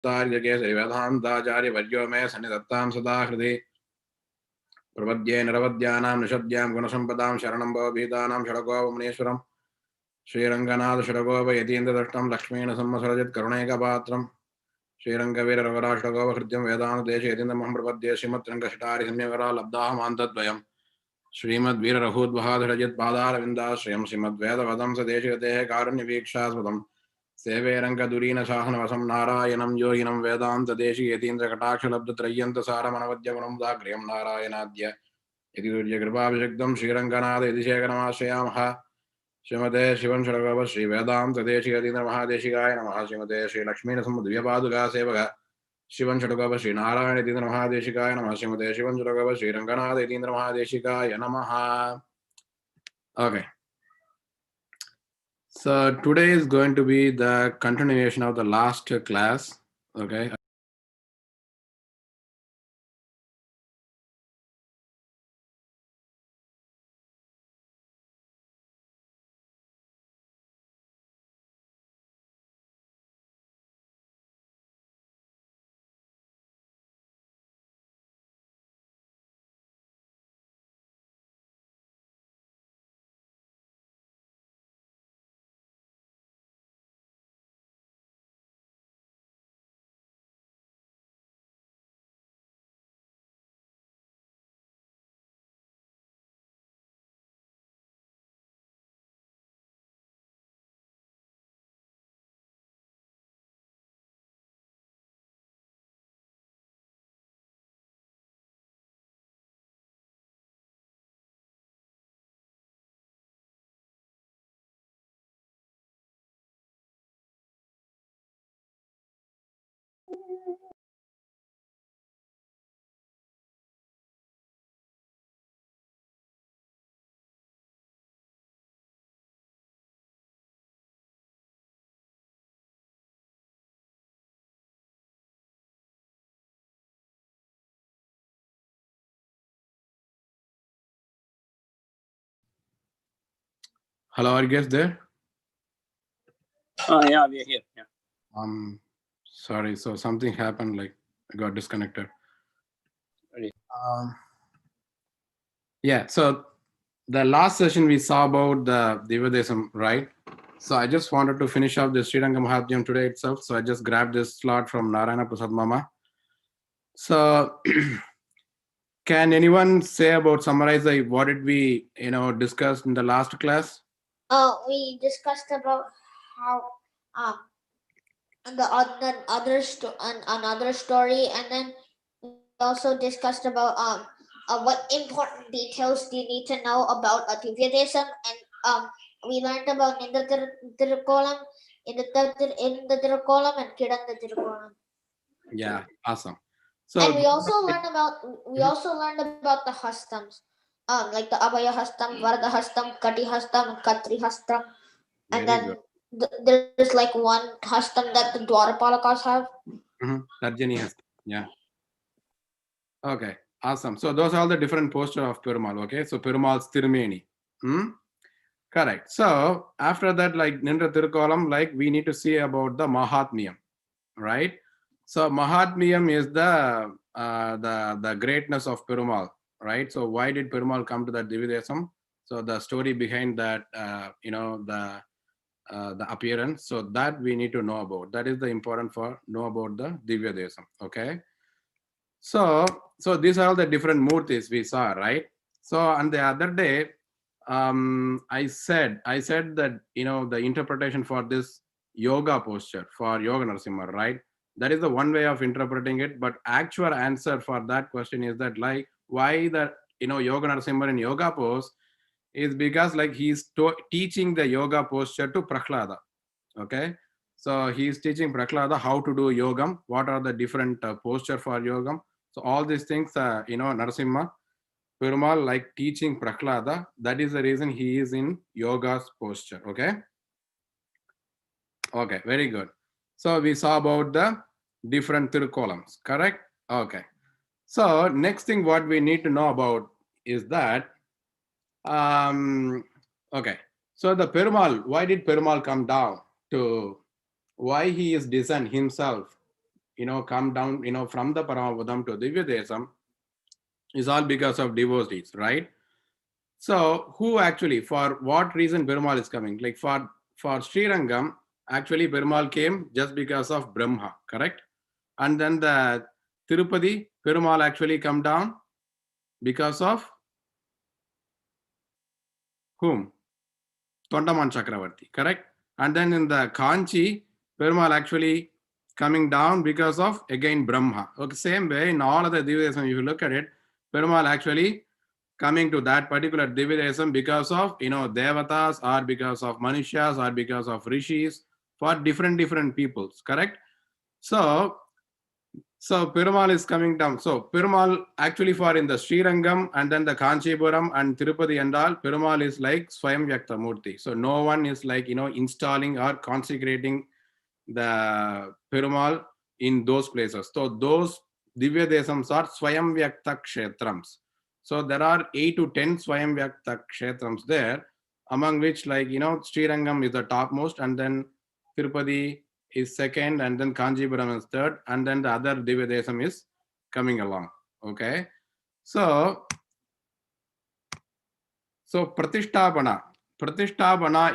वेदान्ताचार्य वर्यो मे सन्निधत्तां सदा हृदि प्रपद्ये निरवद्यानां निषद्यां गुणसम्पदां शरणं भव भीतानां षडगोपमुनीश्वरम् श्रीरङ्गनाथ षडगोप यतीन्द्रदष्टं लक्ष्मीन संवसरजित् करुणैकपात्रम् श्रीरङ्गवीर रघुराष्टगोपहृद्यं वेदान्तदेश यतीन्द्रमहं प्रपद्ये श्रीमद्रङ्गषटारि सम्यवरा लब्धाः मान्तद्वयम् श्रीमद्वीर रघुद्वहाधरजित् पादारविन्दाश्रयं श्रीमद्वेदवदंसदेशगतेः कारुण्यवीक्षास्पदम् सेवे रङ्गदुरीन शासनवसं नारायणं योगिनं वेदान्तदेशि यतीन्द्रकटाक्षलब्धत्रय्यन्तसारमनवद्यगुणं दाग्र्यं नारायणाद्य यदि दुर्यकृपाभिषिक्तं श्रीरङ्गनाथ यतिशेखरमाश्रयामः श्रीमते शिवं षडगोप श्रीवेदान्तदेशि यतीन्द्रमहादेशिकाय नमः श्रीमते श्रीलक्ष्मीनरसिंहदिव्यपादुका सेवक शिवं षडगोप श्रीनारायण यतीन्द्रमहादेशिकाय नमः श्रीमते शिवं षडगोप श्रीरङ्गनाथ यतीन्द्रमहादेशिकाय नमः. Okay. So today is going to be the continuation of the last class. Okay. Hello, are you guys there? Yeah, we are here. Yeah. Sorry. So something happened, like I got disconnected. Ready. Yeah. So the last session we saw about the Divadesam, right? So I just wanted to finish up the Srirangam Mahathmiyam today itself. So I just grabbed this slot from Narayana Prasad Mama. So can anyone say about summarize like what did we discuss in the last class? We discussed about how another story, and then we also discussed about what important details do you need to know about Divyadesam, and we learned about Indra Tirukolam, Indra Tirukolam, and Kiranda Tirukolam. Yeah, awesome. So and we also learned about the hastams, like the Abhaya hastam, Varada hastam, Kati hastam, Katri hastam, and then there's like one hastam that the Dwarapalakas have. Tarjani hastam. Yeah. Okay, awesome. So those are all the different postures of Perumal. Okay, so Perumal's Tirumeni. Correct. So after that, like Nindra Tirukolam, like we need to see about the Mahathmiyam, right? So Mahathmiyam is the greatness of Perumal, right? So why did Perumal come to that Dividesam? So the story behind that, the appearance. So that we need to know about. That is the important for know about the Divya Desam. Okay. So these are all the different murtis we saw, right? So on the other day, I said that the interpretation for this yoga posture for Yoga Narasimha, right? That is the one way of interpreting it. But actual answer for that question is that like why the Yoga Narasimha in yoga pose is because like he's teaching the yoga posture to Prahlada. Okay, so he's teaching Prahlada how to do yogam, what are the different posture for yogam. So all these things, Narasimha Perumal like teaching Prahlada. That is the reason he is in yoga's posture. Okay, very good. So we saw about the different Tirukolams, correct? Okay. So next thing what we need to know about is that okay, so the Perumal, why did Perumal come down to why he is designed himself come down, from the Paramabodham to Divya Desam is all because of devotees, right? So who actually, for what reason Perumal is coming? Like for Srirangam, actually Perumal came just because of Brahma, correct? And then the Tirupati, Perumal actually come down because of whom? Tondaman Chakravarti, correct? And then in the Kanchi, Perumal actually coming down because of again Brahma. Okay, same way in all other Divyadesam, if you look at it, Perumal actually coming to that particular Divyadesam because of Devatas or because of Manushas or because of Rishis for different peoples, correct? So Perumal is coming down. So Perumal actually for in the Srirangam and then the Kanchipuram and Tirupati and all, Perumal is like Swayam Vyakta Murti. So no one is like, installing or consecrating the Perumal in those places. So those Divya Desams are Swayam Vyakta Kshetrams. So there are 8 to 10 Swayam Vyakta Kshetrams there, among which Srirangam is the topmost and then Tirupati is second and then Kanjipuram is third and then the other Divya Desam is coming along. Okay. So Pratishthabana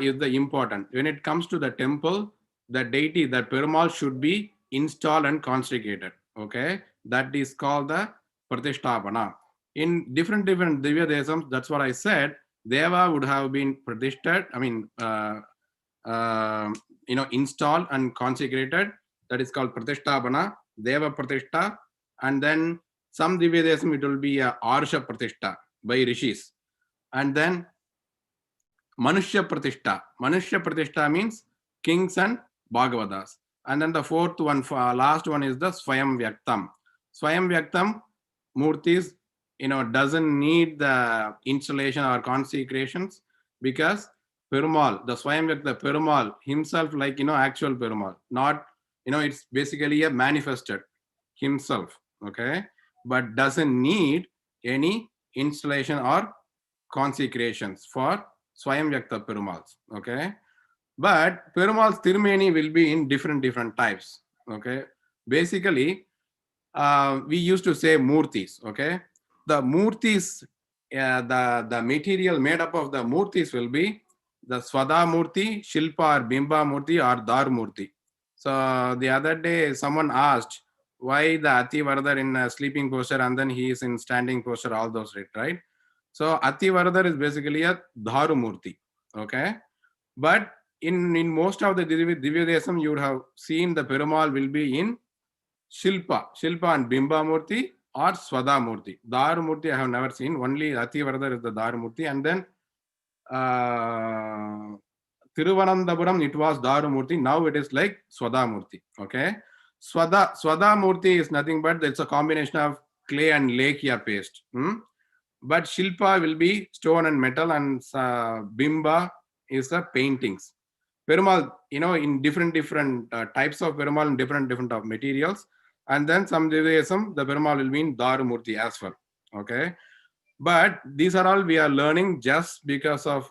is the important. When it comes to the temple, the deity, the Perumal should be installed and consecrated. Okay. That is called the Pratishthabana. In different Divya Desams, that's what I said, Deva would have been Pratishtat, installed and consecrated. That is called Pratishthabana, Deva Pratishta, and then some Divya Desam, it will be a Arsha Pratishta by Rishis. And then Manushya Pratishta. Manushya Pratishta means kings and Bhagavatas. And then the fourth one, last one is the Swayam Vyaktam. Swayam Vyaktam Murtis, doesn't need the installation or consecrations because Perumal, the Swayam Vyakta Perumal himself, like, actual Perumal, not, it's basically a manifested himself, okay, but doesn't need any installation or consecrations for Swayam Vyakta Perumals, okay? But Perumal's Tirumeni will be in different types, okay? Basically, we used to say Murtis, okay? The Murtis, the material made up of the Murtis will be the Swada Murti, Shilpa or Bimba Murti or Dar Murti. So the other day, someone asked why the Ati Varadar in a sleeping posture and then he is in standing posture, all those, right? So Ati Varadar is basically a Dharu Murti, okay? But in most of the Divya Desam, you would have seen the Perumal will be in Shilpa and Bimba Murti or Swada Murti. Dharu Murti I have never seen, only Ati Varadar is the Dharu Murti, and then Thiruvananthapuram, it was Dharu Murti, now it is like Swada Murti, okay? Swada Murti is nothing but it's a combination of clay and lakya paste. But Shilpa will be stone and metal, and Bimba is the paintings. Perumal, in different types of Perumal and different of materials. And then some Divesam, the Perumal will be in Darumurti as well. Okay. But these are all we are learning just because of,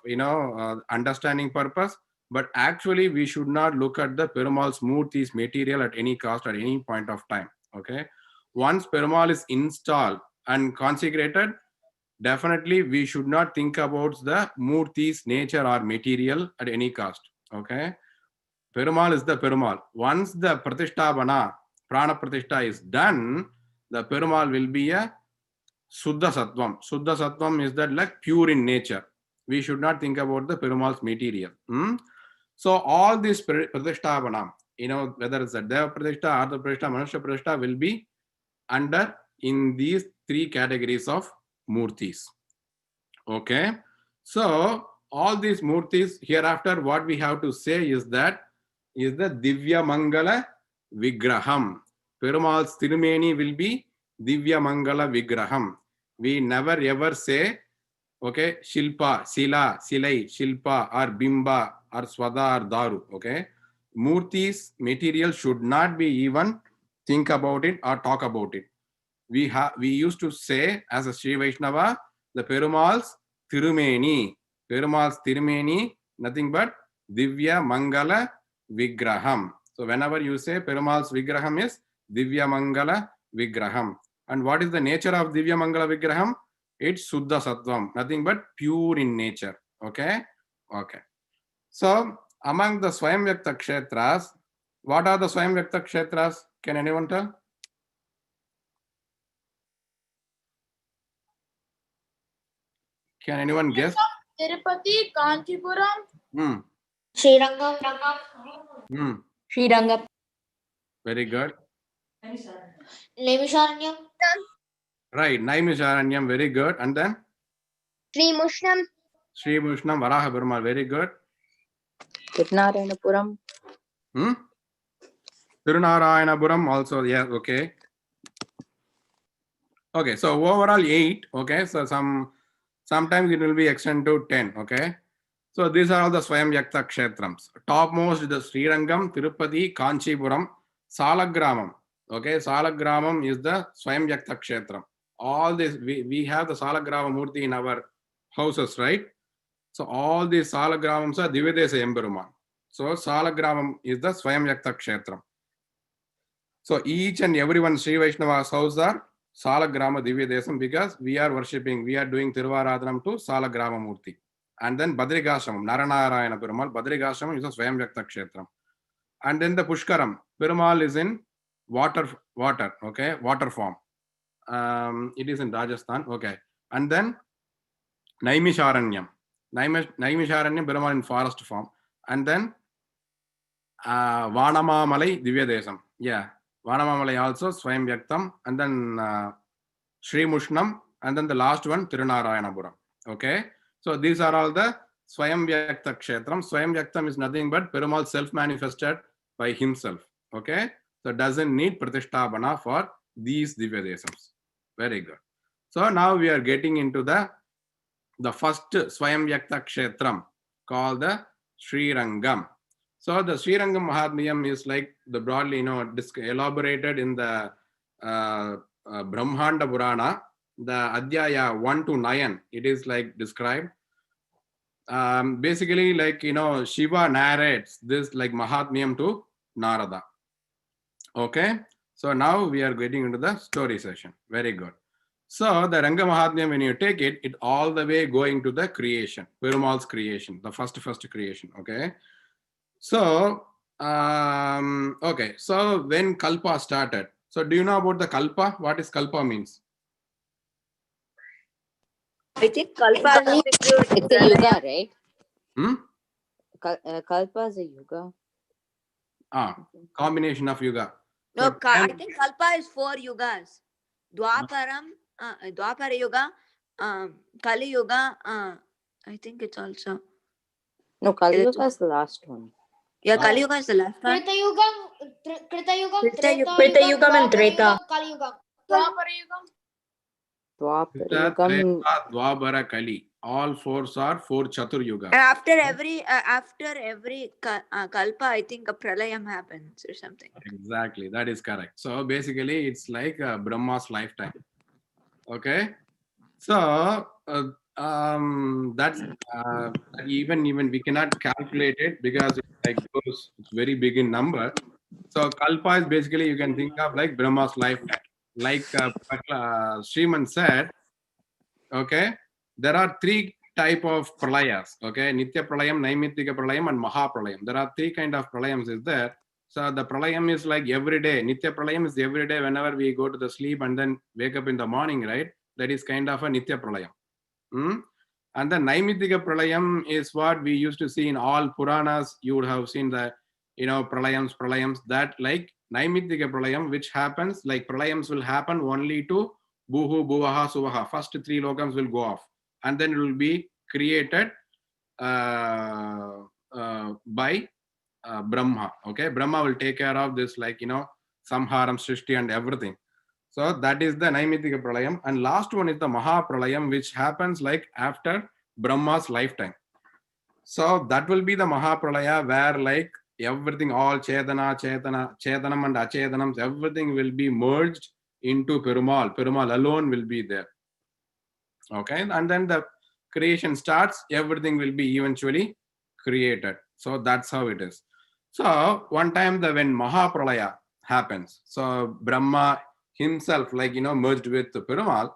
understanding purpose. But actually, we should not look at the Perumal's Murti's material at any cost at any point of time. Okay. Once Perumal is installed and consecrated, definitely we should not think about the Murti's nature or material at any cost. Okay. Perumal is the Perumal. Once the Pratishthabana, Prana Pratishta is done, the Perumal will be a Suddha Sattvam. Suddha Sattvam is that like pure in nature. We should not think about the Perumal's material. So all this Pratishthabana, whether it's a Deva Pratishta, Artha Pratishta, Manushya Pratishta will be under in these three categories of Murtis. Okay. So all these Murtis hereafter, what we have to say is that is the Divya Mangala Vigraham. Perumal's Tirumeni will be Divya Mangala Vigraham. We never ever say, okay, Shilpa, Sila, Silai, Shilpa or Bimba or Swada or Daru. Okay. Murti's material should not be even think about it or talk about it. We used to say as a Sri Vaishnava, the Perumal's Tirumeni. Perumal's Tirumeni, nothing but Divya Mangala Vigraham. So whenever you say Perumal's Vigraham is Divyamangala Vigraham. And what is the nature of Divyamangala Vigraham? It's Suddha Sattvam, nothing but pure in nature. Okay? Okay. So, among the Swayamvyakta Kshetras, what are the Swayamvyakta Kshetras? Can anyone tell? Can anyone guess? Tirupati, Kanchipuram, Srirangam. Hmm. Srirangam. Very good. Naimisharanyam. Right. Naimisharanyam, very good. And then Sri Mushnam, Sri Mushnam Varaha Perumal, very good. Tirunarayapuram. Tirunarayapuram also, yeah, okay. Okay, so overall 8. Okay, so sometimes it will be extended to 10. Okay, so these are all the Swayamvyakta Kshetrams. Topmost is the Srirangam, Tirupati, Kanchipuram, Salagramam. Okay, Salagramam is the Swayamvyakta Kshetram. All this, we have the Salagrama Murti in our houses, right? So all these Salagramams are Divyadesa Emperuman. So Salagramam is the Swayamvyakta Kshetram. So each and everyone Sri Vaishnava's house are Salagrama Divyadesam because we are worshipping, we are doing Tiruvaradhanam to Salagrama Murti. And then Badrigashamam, Naranarayana Perumal, Badrigashamam is a Swayamvyakta Kshetram. And then the Pushkaram, Perumal is in water, okay, water form. It is in Rajasthan, okay. And then Naimisharanyam, Naimisharanyam Perumal in forest form. And then Vanamamalai Divyadesam, yeah. Vanamamalai also Swayamvyaktam, and then Sri Mushnam, and then the last one Tirunarayanapuram. Okay, so these are all the Swayamvyakta Kshetram. Swayamvyaktam is nothing but Perumal self-manifested by himself. Okay, so doesn't need Pratishthabana for these Divyadesams. Very good. So now we are getting into the first Swayamvyakta Kshetram called the Srirangam. So the Srirangam Mahathmiyam is like the broadly, elaborated in the Brahmanda Purana, the Adhyaya 1 to 9. It is like described. Basically, like, Shiva narrates this like Mahathmiyam to Narada. Okay. So now we are getting into the story session. Very good. So the Ranga Mahathmyam, when you take it, it all the way going to the creation, Perumal's creation, the first creation. Okay. So, okay. So when Kalpa started, so do you know about the Kalpa? What is Kalpa means? I think Kalpa is it's a yuga, right? Kalpa is a yuga. Combination of yuga. No, So I think Kalpa is 4 yugas. Dwapara Yuga, Kali Yuga, I think it's also. No, Kali Yuga is the last one. Yeah, Kali Yuga is the last one. Kritayugam, Kritayugam and Treta. Kaliyugam. Krita, Treta, Dwapara, Kali. All 4 are 4 Chatur Yugas. And after every Kalpa, I think a Pralayam happens or something. Exactly, that is correct. So basically, it's like Brahma's lifetime. Okay, so that's even we cannot calculate it because it's like it's very big in number. So Kalpa is basically, you can think of like Brahma's lifetime. Like Sriman said, okay, there are 3 type of pralayas. Okay, Nitya Pralayam, Naimittika Pralayam, and Maha Pralayam. There are 3 kind of pralayams is there. So the pralayam is like every day. Nitya pralayam is every day whenever we go to the sleep and then wake up in the morning, right? That is kind of a Nitya pralayam. And the Naimittika pralayam is what we used to see in all Puranas. You would have seen the, pralayams, that like Naimittika pralayam, which happens, like pralayams will happen only to Buhu, Buvaha, Suvaha. First 3 lokams will go off. And then it will be created by Brahma. Okay, Brahma will take care of this, like, Samharam, Srishti, and everything. So that is the Naimittika Pralayam. And last one is the Maha Pralayam, which happens like after Brahma's lifetime. So that will be the Maha Pralaya, where like everything, all Chetanam and Achetanams, everything will be merged into Perumal. Perumal alone will be there. Okay, and then the creation starts, everything will be eventually created. So that's how it is. So one time when Mahapralaya, happens. So Brahma himself, like, merged with the Perumal,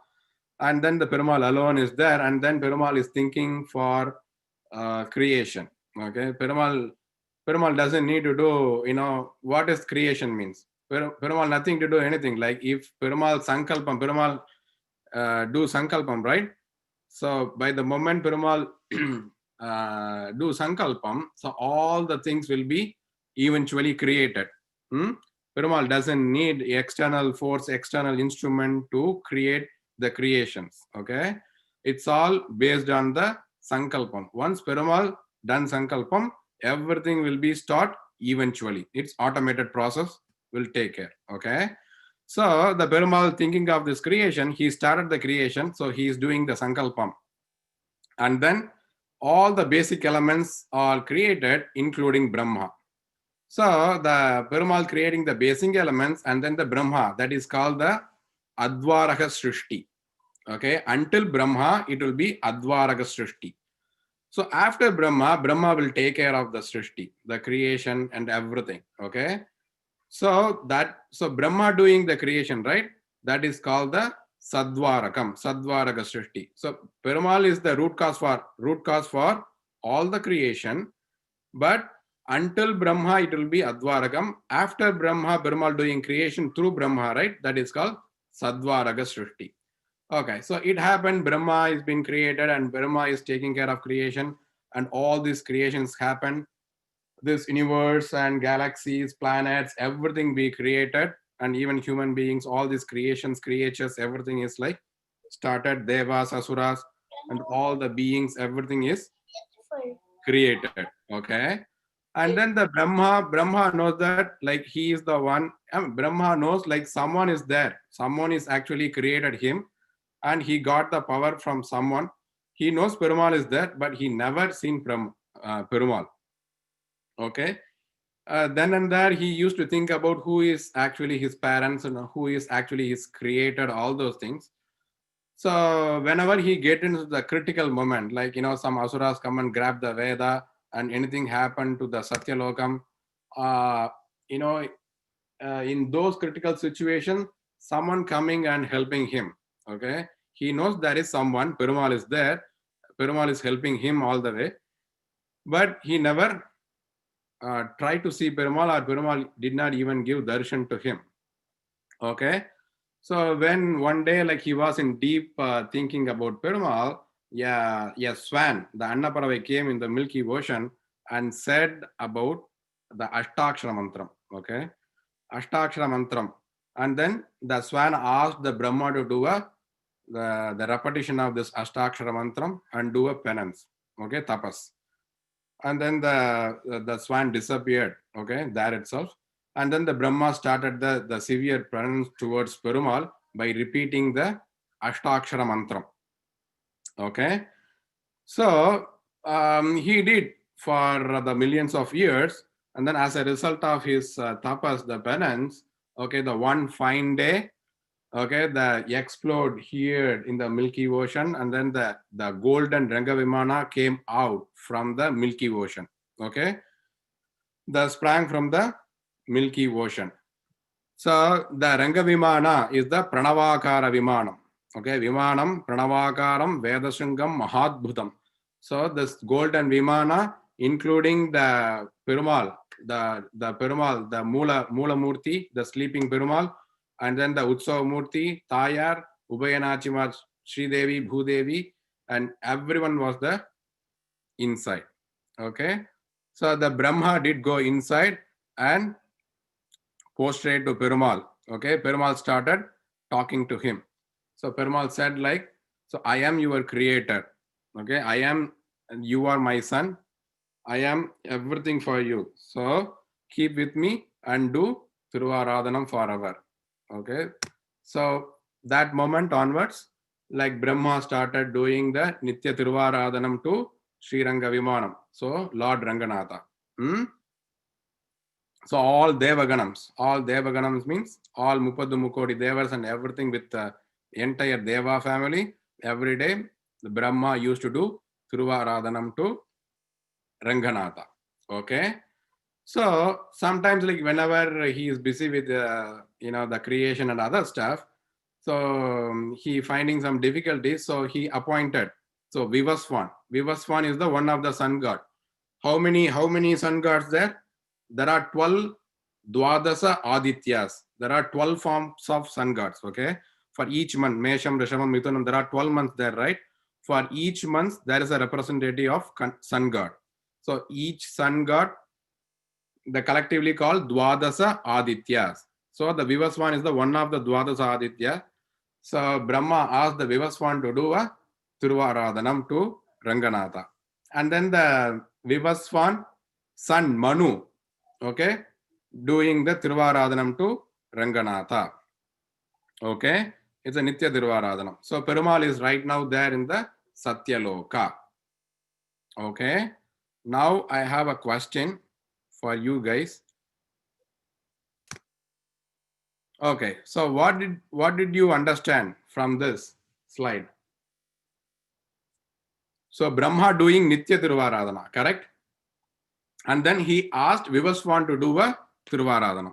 and then the Perumal alone is there, and then Perumal is thinking for creation. Okay, Perumal doesn't need to do, what is creation means. Perumal nothing to do anything. Like if Perumal Sankalpam, Perumal do Sankalpam, right? So by the moment Perumal do Sankalpam, so all the things will be eventually created. Perumal doesn't need external force, external instrument to create the creations. Okay, it's all based on the Sankalpam. Once Perumal done Sankalpam, everything will be start eventually. It's automated process will take care. Okay. So the Perumal thinking of this creation, he started the creation, so he is doing the Sankalpam. And then all the basic elements are created, including Brahma. So the Perumal creating the basic elements, and then the Brahma, that is called the Advaraga Srishti. Okay, until Brahma, it will be Advaraga Srishti. So after Brahma, Brahma will take care of the Srishti, the creation and everything. Okay. So Brahma doing the creation, right? That is called the Sadvarakam, Sadvaraka Srishti. So Perumal is the root cause for all the creation, but until Brahma it will be Advarakam. After Brahma, Perumal doing creation through Brahma, right? That is called Sadvaraka Srishti. Okay, so it happened, Brahma is being created and Brahma is taking care of creation, and all these creations happen. This universe and galaxies, planets, everything be created, and even human beings, all these creations, creatures, everything is like started, devas, asuras, and all the beings, everything is created. Okay. And then the Brahma knows that like he is the one. Brahma knows like someone is there. Someone is actually created him, and he got the power from someone. He knows Perumal is there, but he never seen Perumal. Okay. Then and there, he used to think about who is actually his parents and who is actually his creator, all those things. So whenever he get into the critical moment, like, some asuras come and grab the Veda and anything happen to the Satyalokam, uh, you know, in those critical situations, someone coming and helping him. Okay. He knows there is someone, Perumal is there. Perumal is helping him all the way. But he never tried to see Perumal, or Perumal did not even give darshan to him. Okay. So when one day, like he was in deep thinking about Perumal, swan, the Annaparavai came in the Milky Ocean and said about the Ashtakshara Mantram. Okay. Ashtakshara Mantram. And then the swan asked the Brahma to do the repetition of this Ashtakshara Mantram and do a penance. Okay. Tapas. And then the swan disappeared, okay, there itself. And then the Brahma started the severe penance towards Perumal by repeating the Ashtakshara Mantram. Okay. So he did for the millions of years. And then as a result of his tapas, the penance, okay, the one fine day, okay, the explode here in the Milky Ocean, and then the golden Rangavimana came out from the Milky Ocean. Okay, the sprang from the Milky Ocean. So the Rangavimana is the Pranavakara Vimanam. Okay, Vimanam, Pranavakaram, Vedasringam, Mahathmiyam. So this golden Vimana, including the Perumal, the Perumal, the Mula Murti, the sleeping Perumal, and then the Utsav Murti, Tayar, Ubayanachima, Sridevi, Bhudevi, and everyone was the inside. Okay. So the Brahma did go inside and prostrate to Perumal. Okay. Perumal started talking to him. So Perumal said like, so I am your creator. Okay. You are my son. I am everything for you. So keep with me and do Thiruvaradhanam forever. Okay. So that moment onwards, like Brahma started doing the Nitya Thiruvaradhanam to Sriranga Vimanam. So Lord Ranganatha. So all Devaganams means all Mupadu Mukodi Devas and everything with the entire Deva family. Every day, the Brahma used to do Thiruvaradhanam to Ranganatha. Okay. So sometimes, like whenever he is busy with the creation and other stuff, so he finding some difficulties. So he appointed. So Vivaswan. Vivaswan is the one of the sun god. How many sun gods there? There are 12 Dwadasa Adityas. There are 12 forms of sun gods. Okay, for each month, Mesham, Rishabam, Mithunam. There are 12 months there, right? For each month, there is a representative of sun god. So each sun god, the collectively called Dwadasa Adityas. So the Vivaswan is the one of the Dwadasa Aditya. So Brahma asked the Vivaswan to do a Tiruvaradhanam to Ranganatha. And then the Vivaswan son Manu, okay, doing the Tiruvaradhanam to Ranganatha. Okay, it's a Nitya Tiruvaradhanam. So Perumal is right now there in the Satyaloka. Okay, now I have a question for you guys. Okay, so what did you understand from this slide? So Brahma doing Nitya Tiruvaradhana, correct? And then he asked Vivaswan to do a Tiruvaradhana.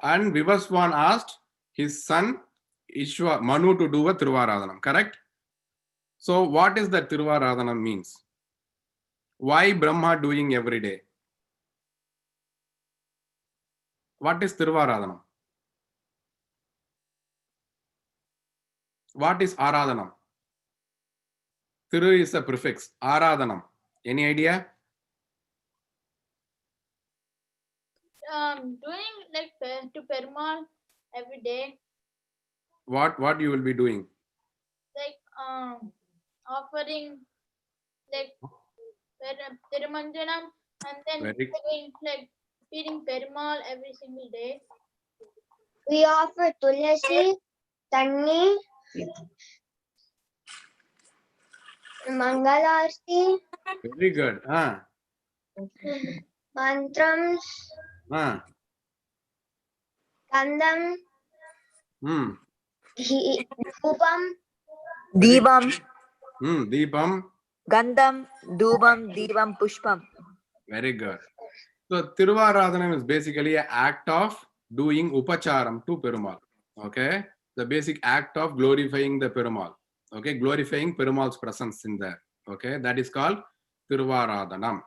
And Vivaswan asked his son Manu to do a Tiruvaradhanam, correct? So what is that Tiruvaradhanam means? Why Brahma doing every day? What is Tiruvaradhanam? What is Aradhanam? Thiru is a prefix. Aradhanam. Any idea? Doing like to Perumal every day, What you will be doing? like offering like Tirumanjanam, and then doing like feeding Perumal every single day. We offer tulasi, tanni, mangalarti, Very good. mantrams, kandam, dhupam, Deebam, Deepam. Gandham, Dubam, Deebam, Pushpam. Very good. So Tiruvaradhanam is basically an act of doing upacharam to Perumal. Okay, the basic act of glorifying the Perumal. Okay, glorifying Perumal's presence in there. Okay, that is called Tiruvaradhanam.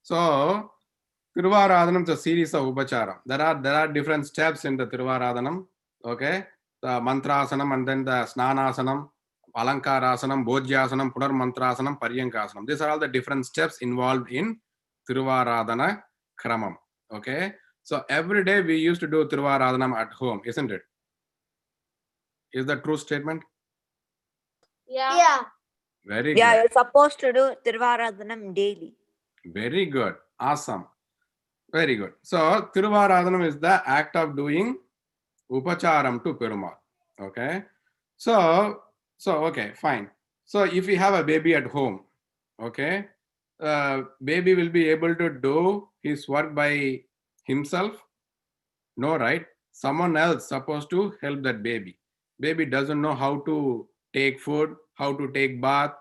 So Tiruvaradhanam is a series of upacharam. There are different steps in the Tiruvaradhanam. Okay, the mantrasanam and then the snanasanam, alankarasanam, bhojyasanam, punarmantrasanam, paryankasanam. These are all the different steps involved in Tiruvaradhana Kramam. Okay, so every day we used to do Tiruvaradhanam at home, isn't it? Is that true statement? Yeah. Very Yeah, good. you're supposed to do Tiruvaradhanam daily. Very good. Awesome. Very good. So Tiruvaradhanam is the act of doing upacharam to Perumal. Okay. So okay, fine. So if you have a baby at home, okay, baby will be able to do his work by himself? No, right? Someone else supposed to help that baby. Baby doesn't know how to take food, how to take bath,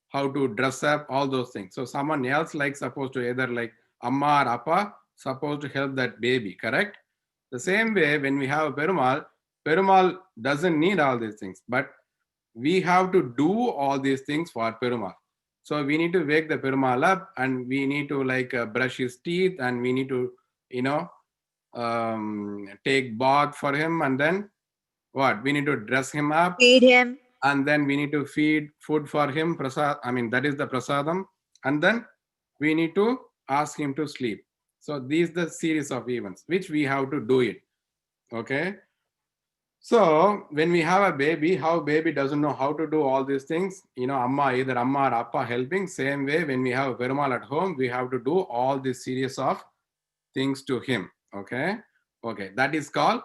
how to dress up, all those things. So someone else like supposed to either like Amma or Appa supposed to help that baby, correct? The same way when we have a Perumal doesn't need all these things, but we have to do all these things for Perumal. So we need to wake the Perumal up and we need to like brush his teeth and we need to, take bath for him, and then what? We need to dress him up. Feed him. And then we need to feed food for him. That is the prasadam. And then we need to ask him to sleep. So these are the series of events which we have to do it. Okay. So when we have a baby, how baby doesn't know how to do all these things, either Amma or Appa helping. Same way, when we have a Perumal at home, we have to do all this series of things to him. Okay. That is called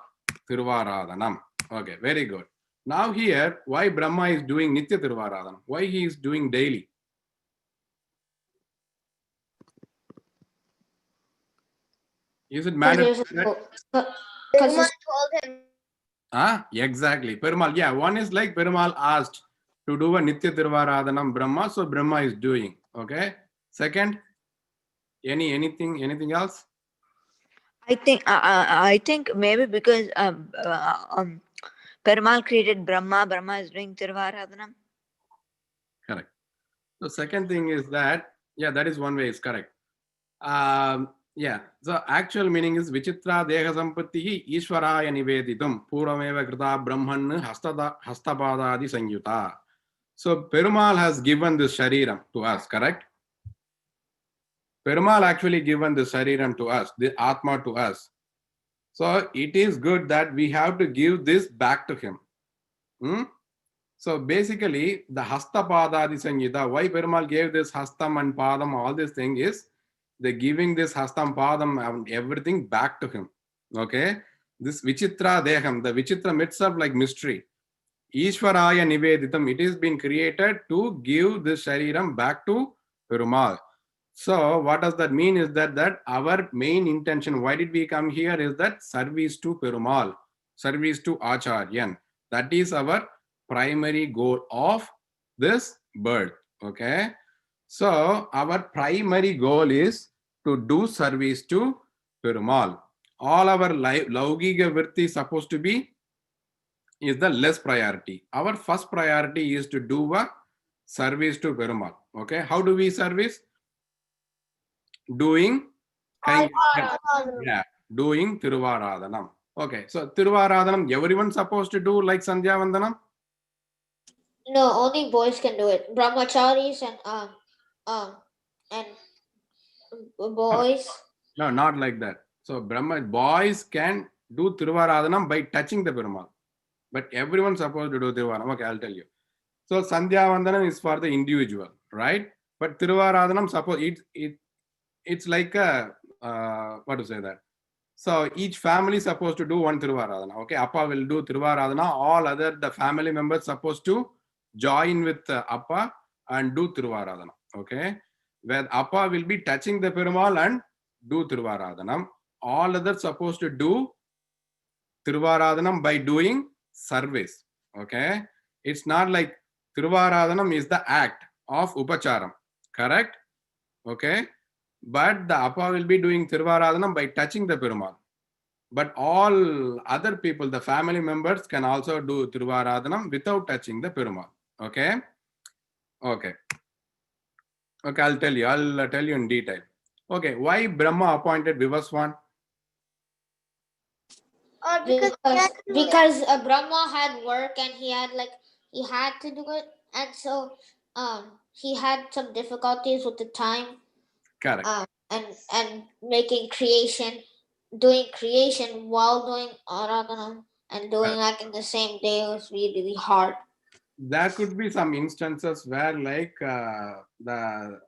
Tiruvaradhanam. Okay, very good. Now here, why Brahma is doing Nitya Tiruvaradhanam? Why he is doing daily? Is it mandatory? Perumal told him. Exactly. Perumal. Yeah, one is like Perumal asked to do a Nitya Tiruvaradhanam Brahma, so Brahma is doing. Okay. Second, anything else? I think maybe because Perumal created Brahma. Brahma is doing Tiruvaradhanam. Correct. The second thing is that, yeah, that is one way, is correct. Yeah, the actual meaning is Vichitra Deha Sampatti Ishwaraya Niveditum Purameva Krita Brahman Hastapadadi Sangyuta. So Perumal has given this Shariram to us, correct? Perumal actually given the Shariram to us, the Atma to us. So it is good that we have to give this back to him. So basically, the Hastapadadi Sanghita, why Perumal gave this Hastam and Padam, all this thing is they're giving this Hastam, Padam, and everything back to him. Okay? This Vichitra Deham, the Vichitra itself like mystery. Ishwaraya Niveditam, it is been created to give this Shariram back to Perumal. So what does that mean is that our main intention, why did we come here, is that service to Perumal, service to Acharyan. That is our primary goal of this birth. Okay. So our primary goal is to do service to Perumal. All our Laugiga Virti is supposed to be is the less priority. Our first priority is to do a service to Perumal. Okay. How do we service? Doing doing Tiruvaradhanam. Okay, so Tiruvaradhanam, everyone supposed to do like Sandhya Vandanam? No, only boys can do it. Brahmacharis and boys. No, not like that. So boys can do Tiruvaradhanam by touching the Perumal. But everyone supposed to do Tiruvaradhanam. Okay, I'll tell you. So Sandhya Vandanam is for the individual, right? But Tiruvaradhanam, suppose it's like a what to say that. So each family is supposed to do one Tiruvaradhana. Okay, Appa will do Tiruvaradhana. All other the family members supposed to join with Appa and do Tiruvaradhana. Okay, where Appa will be touching the Perumal and do Tiruvaradhanam. All others supposed to do Tiruvaradhanam by doing service. Okay, it's not like Tiruvaradhanam is the act of Upacharam. Correct? Okay. But the Appa will be doing Tiruvaradhanam by touching the Perumal. But all other people, the family members, can also do Tiruvaradhanam without touching the Perumal. Okay? Okay. Okay, I'll tell you in detail. Okay, why Brahma appointed Vivaswan? Because Brahma had work and he had to do it, and so he had some difficulties with the time. Correct. And making doing creation while doing Aradhanam and doing like in the same day was really hard. There could be some instances where like the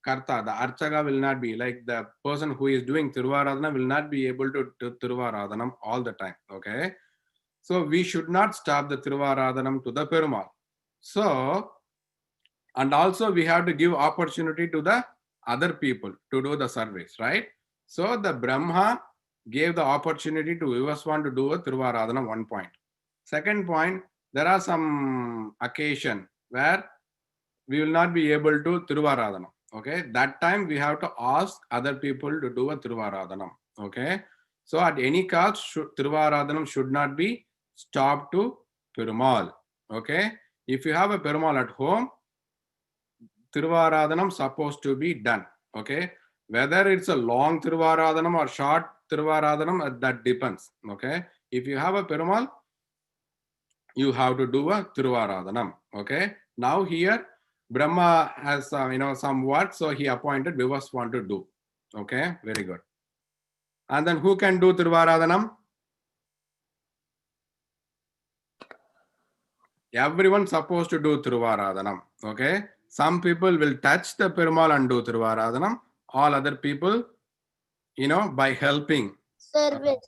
Karta, the Archaka will not be, like the person who is doing Tiruvaradhanam will not be able to do Tiruvaradhanam all the time. Okay. So we should not stop the Tiruvaradhanam to the Perumal. So, and also we have to give opportunity to the other people to do the service, right? So the Brahma gave the opportunity to Vivaswan to do a Tiruvaradhanam, 1 point. Second point, there are some occasion where we will not be able to Tiruvaradhanam. Okay, that time we have to ask other people to do a Tiruvaradhanam. Okay, so at any cost, Tiruvaradhanam should not be stopped to Perumal. Okay, if you have a Perumal at home, Tiruvaradhanam supposed to be done. Okay, whether it's a long Tiruvaradhanam or short Tiruvaradhanam, that depends. Okay, if you have a Perumal, you have to do a Tiruvaradhanam. Okay, now here Brahma has some work, so he appointed Vivaswan to do. Okay, very good. And then who can do Tiruvaradhanam? Everyone supposed to do Tiruvaradhanam. Okay, some people will touch the Perumal and do Tiruvaradhanam. All other people, by helping. Service.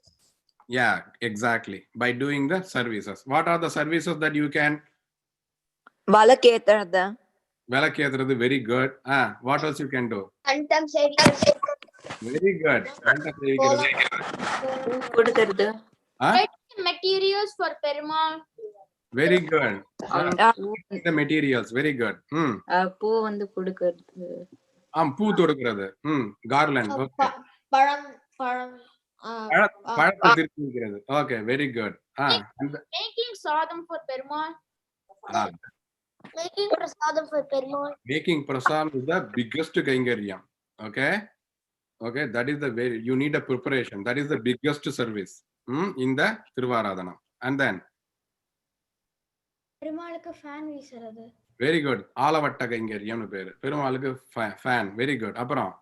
Yeah, exactly. By doing the services. What are the services that you can? Valaketharada. Valaketharada, very good. What else you can do? Antam Sevika. Very good. Materials for Perumal. Very good. The materials, very good. பூ வந்து கொடுக்கிறது. பூ தொடுக்கிறது. Garland. Okay. பழம் பழத்தை திருப்பி வைக்கிறது. Okay, very good. Making sadam for Perumal. Making prasadam for Perumal. Making prasadam is the biggest kainkariam. Okay, that is the way you need a preparation. That is the biggest service in the Thiruvaradhanam. And then பெருமாளுக்கு fan வீசுறது. very good. ஆலவட்ட கைங்கரியம்னு பேரு. பெருமாளுக்கு fan. Very good. அப்புறம்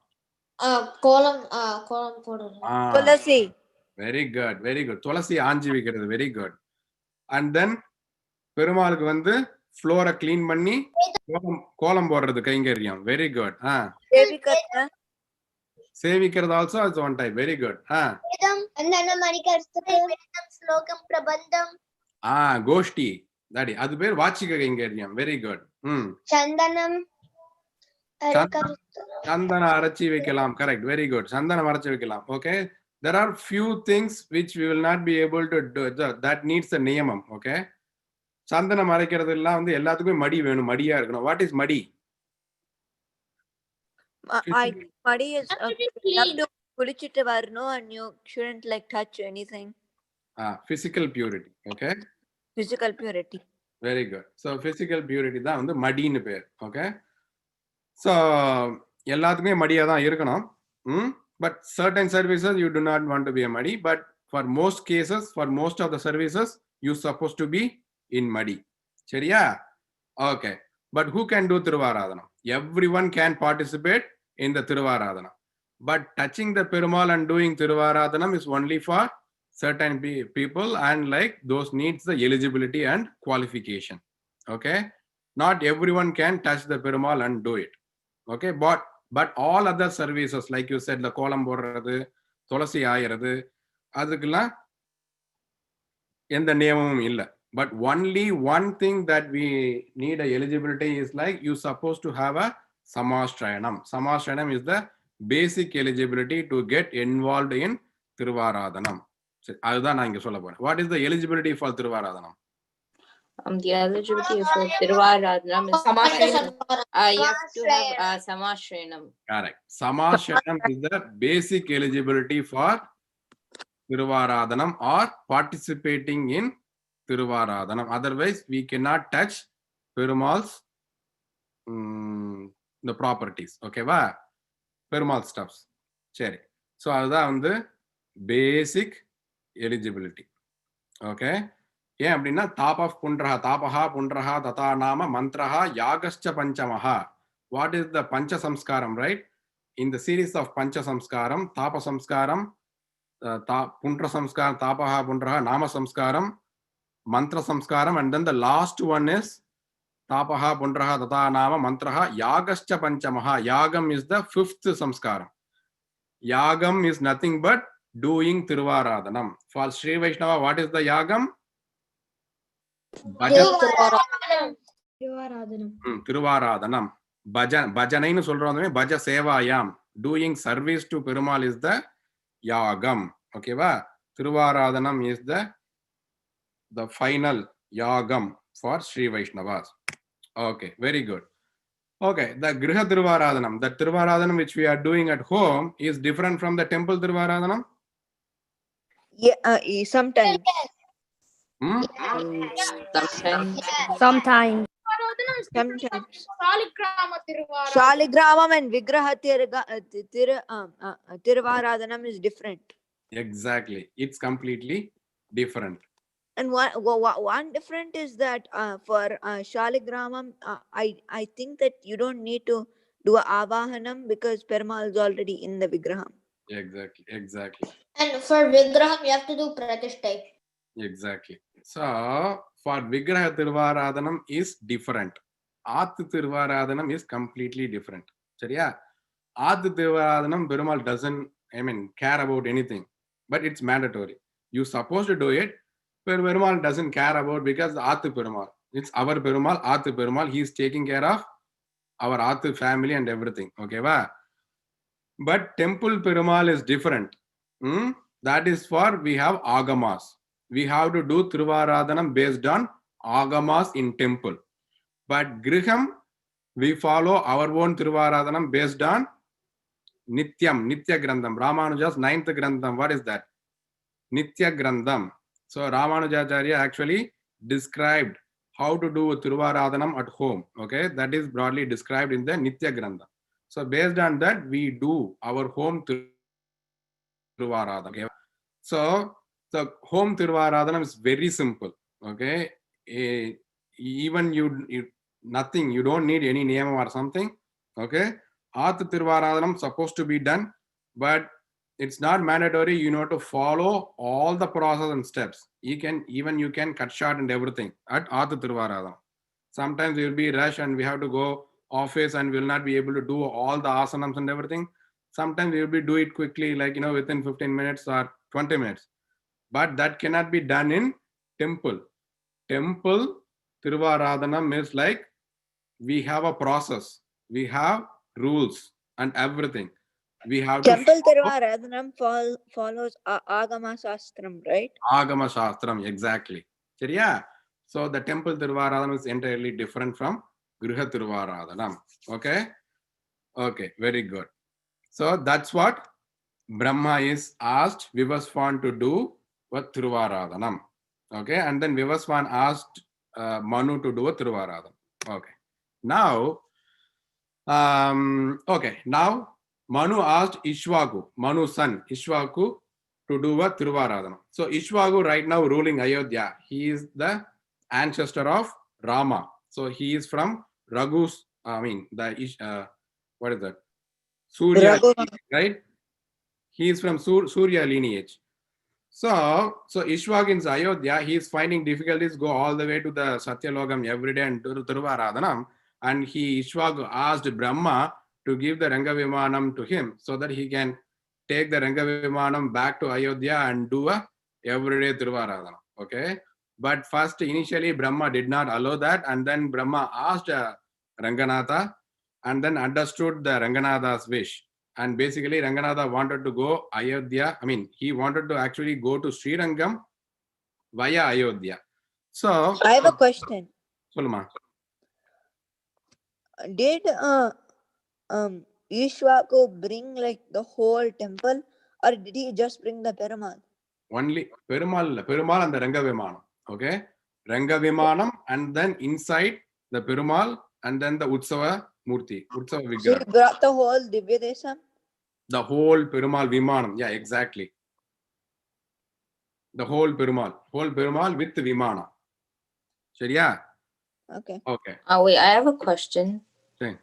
கோலம் போடுறது. துளசி. Very good, very good. துளசி ஆஞ்சி வைக்கிறது. Very good. And then பெருமாளுக்கு வந்து ஃப்ளோரை clean பண்ணி கோலம் போடுறது கைங்கரியம். Very good. சேவிக்கிறது also as one type. Very good. ஸ்லோகம் பிரபந்தம். கோஷ்டி. அது பேர் வாச்சிக கைங்கரியம். Very good. சந்தனம் சந்தன அரைச்சி வைக்கலாம். Correct. Very good. சந்தனம் அரைச்சி வைக்கலாம். Okay. There are few things which we will not be able to do. That needs a niyamam. Okay. சந்தனம் அரைக்கிறது எல்லாம் வந்து எல்லாத்துக்குமே மடி வேணும். மடியா இருக்கணும். What is மடி? Madi is you have to kulichittu varano and you shouldn't like touch anything. Physical purity. Okay. Physical purity. Very good. So physical purity தான் வந்து மடின்னு பேர். Okay. So எல்லாத்துக்குமே மடியா தான் இருக்கணும். But certain services you do not want to be a madi. But for most cases, for most of the services, you're supposed to be in madi. சரியா? Okay. But who can do Thiruvaradhanam? Everyone can participate in the Thiruvaradhanam. But touching the Perumal and doing Thiruvaradhanam is only for certain people and like those needs the eligibility and qualification. Okay. Not everyone can touch the Perumal and do it. Okay. But all other services, like you said, the kolam போடுறது, துளசி ஆயிறது, அதுக்கெல்லாம் எந்த நியமமும் இல்லை. But only one thing that we need a eligibility is like you supposed to have a Samashrayanam. Samashrayanam is the basic eligibility to get involved in Thiruvaradhanam. அதுதான் நான் இங்க சொல்ல போறேன். What is the eligibility for Thiruvaradhanam? The eligibility for Thiruvaradhanam is you have to have Samashrayanam. Correct. Samashrayanam is the basic eligibility for Thiruvaradhanam or participating in Thiruvaradhanam. Otherwise, we cannot touch Perumal's the properties. Okay, va? Perumal stuffs. சரி. So அதுதான் வந்து basic eligibility. Okay. ஏன் அப்படின்னா தாப புன்றஹா தாபஹா புன்றஹா ததா நாம மந்திரஹா யாகஸ்ச பஞ்சமஹா. What is the pancha samskaram, right? In the series of pancha samskaram, tapa samskaram, puntra samskaram, tapaha pundraha, nama samskaram, mantra samskaram, and then the last one is tapaha pundraha tata nama mantraha yagascha panchamaha. Yagam is the fifth samskaram. Yagam is nothing but doing Thiruvaradhanam. For Sri Vaishnava, what is the yagam? Thiruvaradhanam. Bhajanainu சொல்றோமே பஜ சேவாயாம். Doing service to Perumal is the yagam. Okay va? Thiruvaradhanam is the final yagam for Sri Vaishnavas. Okay, very good. Okay, the Griha Thiruvaradhanam, the Thiruvaradhanam which we are doing at home is different from the temple Thiruvaradhanam? Yeah, sometimes. Sometimes. Shaligramam and Vigraha Thiruvaradhanam is different. Exactly. It's completely different. And one different is that for Shaligramam, I think that you don't need to do a Avahanam because Perumal is already in the Vigraham. Exactly. And for Vigraham, you have to do Pratishtha. Exactly. So, for Vigraha Thiruvaradhanam is different. Athu Thiruvaradhanam is completely different. சரியா? Athu Thiruvaradhanam, Perumal doesn't, care about anything. But it's mandatory. You're supposed to do it. Perumal doesn't care about because Athu Perumal. It's our Perumal, Athu Perumal. He's taking care of our Athu family and everything. Okay, va? But temple Perumal is different. That is for we have Agamas. We have to do Thiruvaradhanam based on Agamas in temple. But Griham, we follow our own Thiruvaradhanam based on Nityam, Nitya Grandam. Ramanuja's ninth Grandam. What is that? Nitya Grandam. So Ramanujacharya actually described how to do Tiruvaradhanam at home. Okay, that is broadly described in the Nitya Grandam. So based on that, we do our home Tiruvaradhanam. Okay? So the home Tiruvaradhanam is very simple. Okay, even you nothing, you don't need any name or something. Okay, Ath Tiruvaradhanam supposed to be done, but it's not mandatory. You know to follow all the process and steps. You can cut short and everything at Ath Tiruvaradhanam. Sometimes we will be rushed and we have to go office and we will not be able to do all the asanams and everything. Sometimes we will be do it quickly, like within 15 minutes or 20 minutes. But that cannot be done in temple. Temple Tiruvaradhanam is like we have a process, we have rules and everything. We have to Temple follow Tiruvaradhanam follows Agama Shastram, right? Agama Shastram, exactly. Yeah. So the temple Tiruvaradhanam is entirely different from Griha Tiruvaradhanam. Okay. Okay. Very good. So that's what Brahma is asked Vivaswan to do with Tiruvaradhanam. Okay. And then Vivaswan asked Manu to do a Tiruvaradhanam. Okay. Now, now Manu asked Ishwaku, Manu's son, Ishwaku, to do a Tiruvaradhanam. So Ishwaku right now ruling Ayodhya. He is the ancestor of Rama. So he is from Raghu's, what is that? Surya, Raghu. right? He is from Surya lineage. So Ishwak in Ayodhya, he is finding difficulties, go all the way to the Satyalogam every day and do Tiruvaradhanam. And Ishwak asked Brahma to give the Rangavimanam to him so that he can take the Rangavimanam back to Ayodhya and do a everyday Tiruvaradhanam. Okay. But first, initially, Brahma did not allow that. And then Brahma asked Ranganatha and then understood the Ranganatha's wish. And basically, Ranganatha wanted to go Ayodhya. He wanted to actually go to Srirangam via Ayodhya. So, I have a question. Solma. Did Ishwaku bring like the whole temple, or did he just bring the Perumal? Only Perumal and the Rangavimanam. Okay. Rangavimanam and then inside the Perumal and then the Utsava Murti. Utsava So he Vigraha. brought the whole Divya Desam? The whole Perumal Vimanam. Yeah, exactly. The whole Perumal with Vimana. Shariya? Okay. Okay. Wait, I have a question. Okay.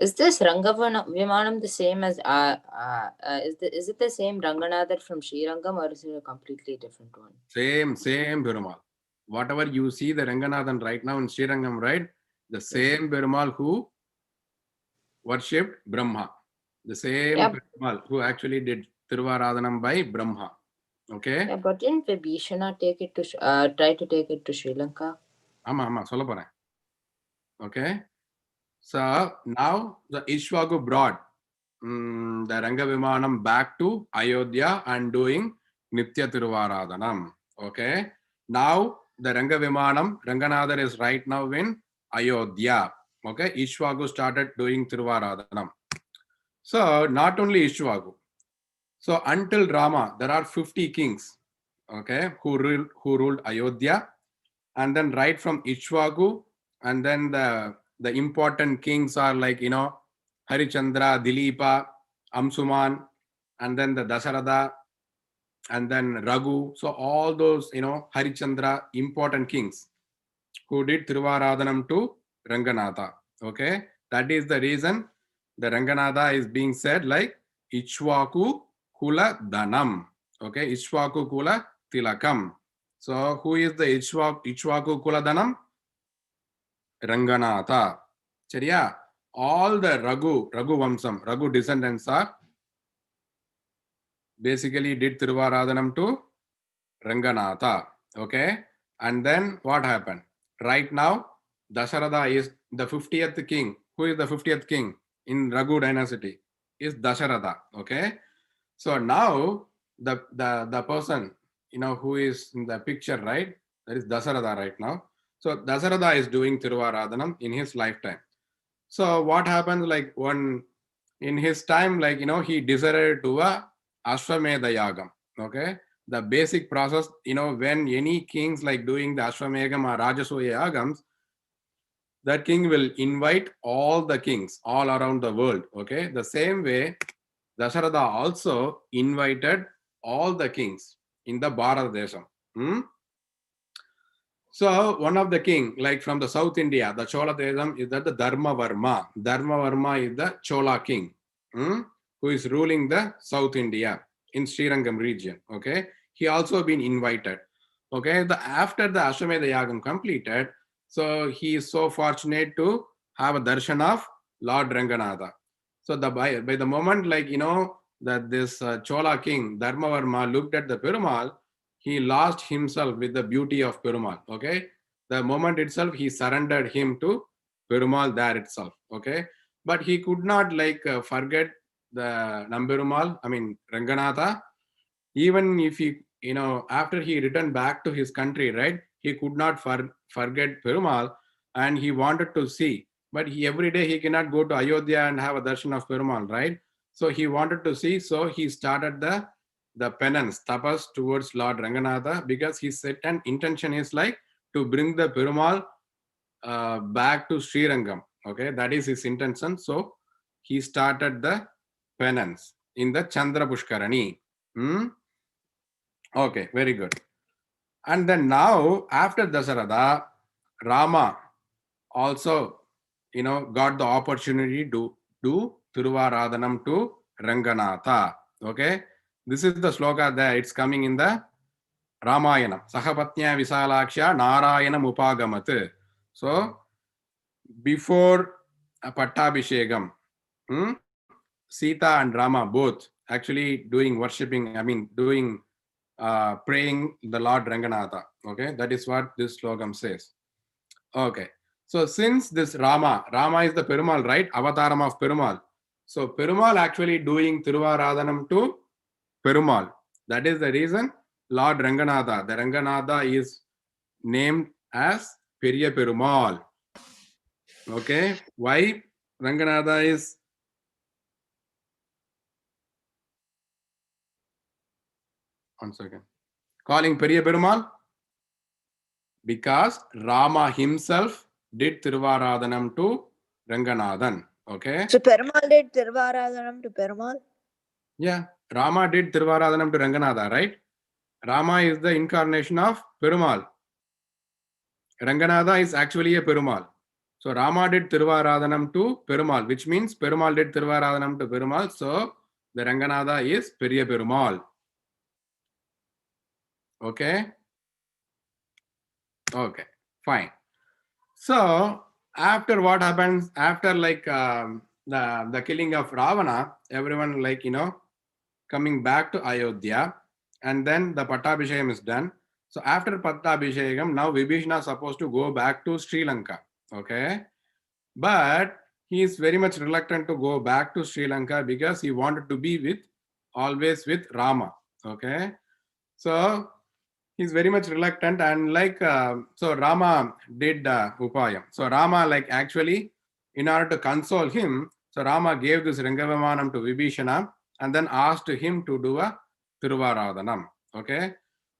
Is this Vimanam the same as is it the same Ranganatha from Srirangam, or is it a completely different one? Same Perumal. Whatever you see the Ranganathan right now in Srirangam, right? The same Perumal who worshipped Brahma. The same Perumal who actually did Tiruvaradhanam by Brahma. Okay? Yeah, but didn't Vibhishana take it to try to take it to Sri Lanka? Ama, சொல்ல போறேன். Okay? So now the Ishwaku brought the Rangavimanam back to Ayodhya and doing Nitya Tiruvaradhanam. Okay? Now the Rangavimanam, Ranganatha is right now in Ayodhya. Okay? Ishwaku started doing Tiruvaradhanam. So not only Ishwaku. So until Rama, there are 50 kings, okay, who ruled Ayodhya, and then right from Ishwaku, and then the important kings are like Harichandra, Dilipa, Amsuman, and then the Dasharatha, and then Raghu. So all those Harichandra important kings who did Tiruvaradhanam to Ranganatha. Okay, that is the reason the Ranganatha is being said like Ichwaku Kula Danam. Okay, Ichwaku Kula Tilakam. So who is the Ichwaku Kula Danam? Ranganatha. Chariya. All the Raghu Vamsam, Raghu descendants are basically did Tiruvaradhanam to Ranganatha. Okay, and then what happened? Right now, Dasharatha is the 50th king. Who is the 50th king in Raghu dynasty? Is Dasharatha. Okay. So now the person who is in the picture, right? That is Dasharatha right now. So Dasharatha is doing Tiruvaradhanam in his lifetime. So what happens like one in his time, like, he decided to a Ashwamedha Yagam. Okay. The basic process, when any kings like doing the Ashwamedham or Rajasuya Yagams, that king will invite all the kings all around the world. Okay. The same way, Dasharatha also invited all the kings in the Bharat Desham. So one of the king, like from the South India, the Chola Desam is that the Dharmavarma. Dharmavarma is the Chola king, who is ruling the South India in Srirangam region. Okay, he also been invited. Okay, after the Ashwamedha Yagam completed, so he is so fortunate to have a darshan of Lord Ranganatha. So by the moment, like, that this Chola king Dharmavarma looked at the Perumal, he lost himself with the beauty of Perumal. Okay, the moment itself he surrendered him to Perumal there itself. Okay, but he could not like forget the Namperumal, I mean Ranganatha. Even if he, after he returned back to his country, right, he could not forget Perumal, and he wanted to see. But every day he cannot go to Ayodhya and have a darshan of Perumal, right? So he wanted to see. So he started the penance, tapas towards Lord Ranganatha, because his set and intention is like to bring the Perumal back to Srirangam. Okay, that is his intention. So he started the penance in the Chandra Pushkarani. Okay, very good. And then now, after Dasaratha, Rama also, got the opportunity to do Thiruvaradhanam to Ranganatha. Okay, this is the sloka there. It's coming in the Ramayana. Sahapatnya Visalaksha Narayana Upagamat. So, before Pattabhishegam, Sita and Rama both actually doing worshipping, doing praying the Lord Ranganatha. Okay, that is what this slogam says. Okay, so since this Rama is the Perumal, right? Avataram of Perumal. So Perumal actually doing Thiruvaradhanam to Perumal. That is the reason Lord Ranganatha, the Ranganatha is named as Periya Perumal. Okay, why Ranganatha is one second. Calling Periya Perumal? Because Rama himself did Thiruvaradhanam to Ranganathan. Okay. So Perumal did Thiruvaradhanam to Perumal? Yeah. Rama did Thiruvaradhanam to Ranganatha, right? Rama is the incarnation of Perumal. Ranganatha is actually a Perumal. So Rama did Thiruvaradhanam to Perumal, which means Perumal did Thiruvaradhanam to Perumal. So the Ranganatha is Periya Perumal. Okay. Okay, fine. So after what happens, after like the killing of Ravana, everyone like, coming back to Ayodhya, and then the Pattabhishekam is done. So after Pattabhishekam, now Vibhishana is supposed to go back to Sri Lanka. Okay. But he is very much reluctant to go back to Sri Lanka because he wanted to be always with Rama. Okay. So he's very much reluctant, and like so Rama did upayam. So Rama, like, actually, in order to console him, so Rama gave this Rangavimanam to Vibhishana and then asked him to do a Thiruvaradhanam. Okay,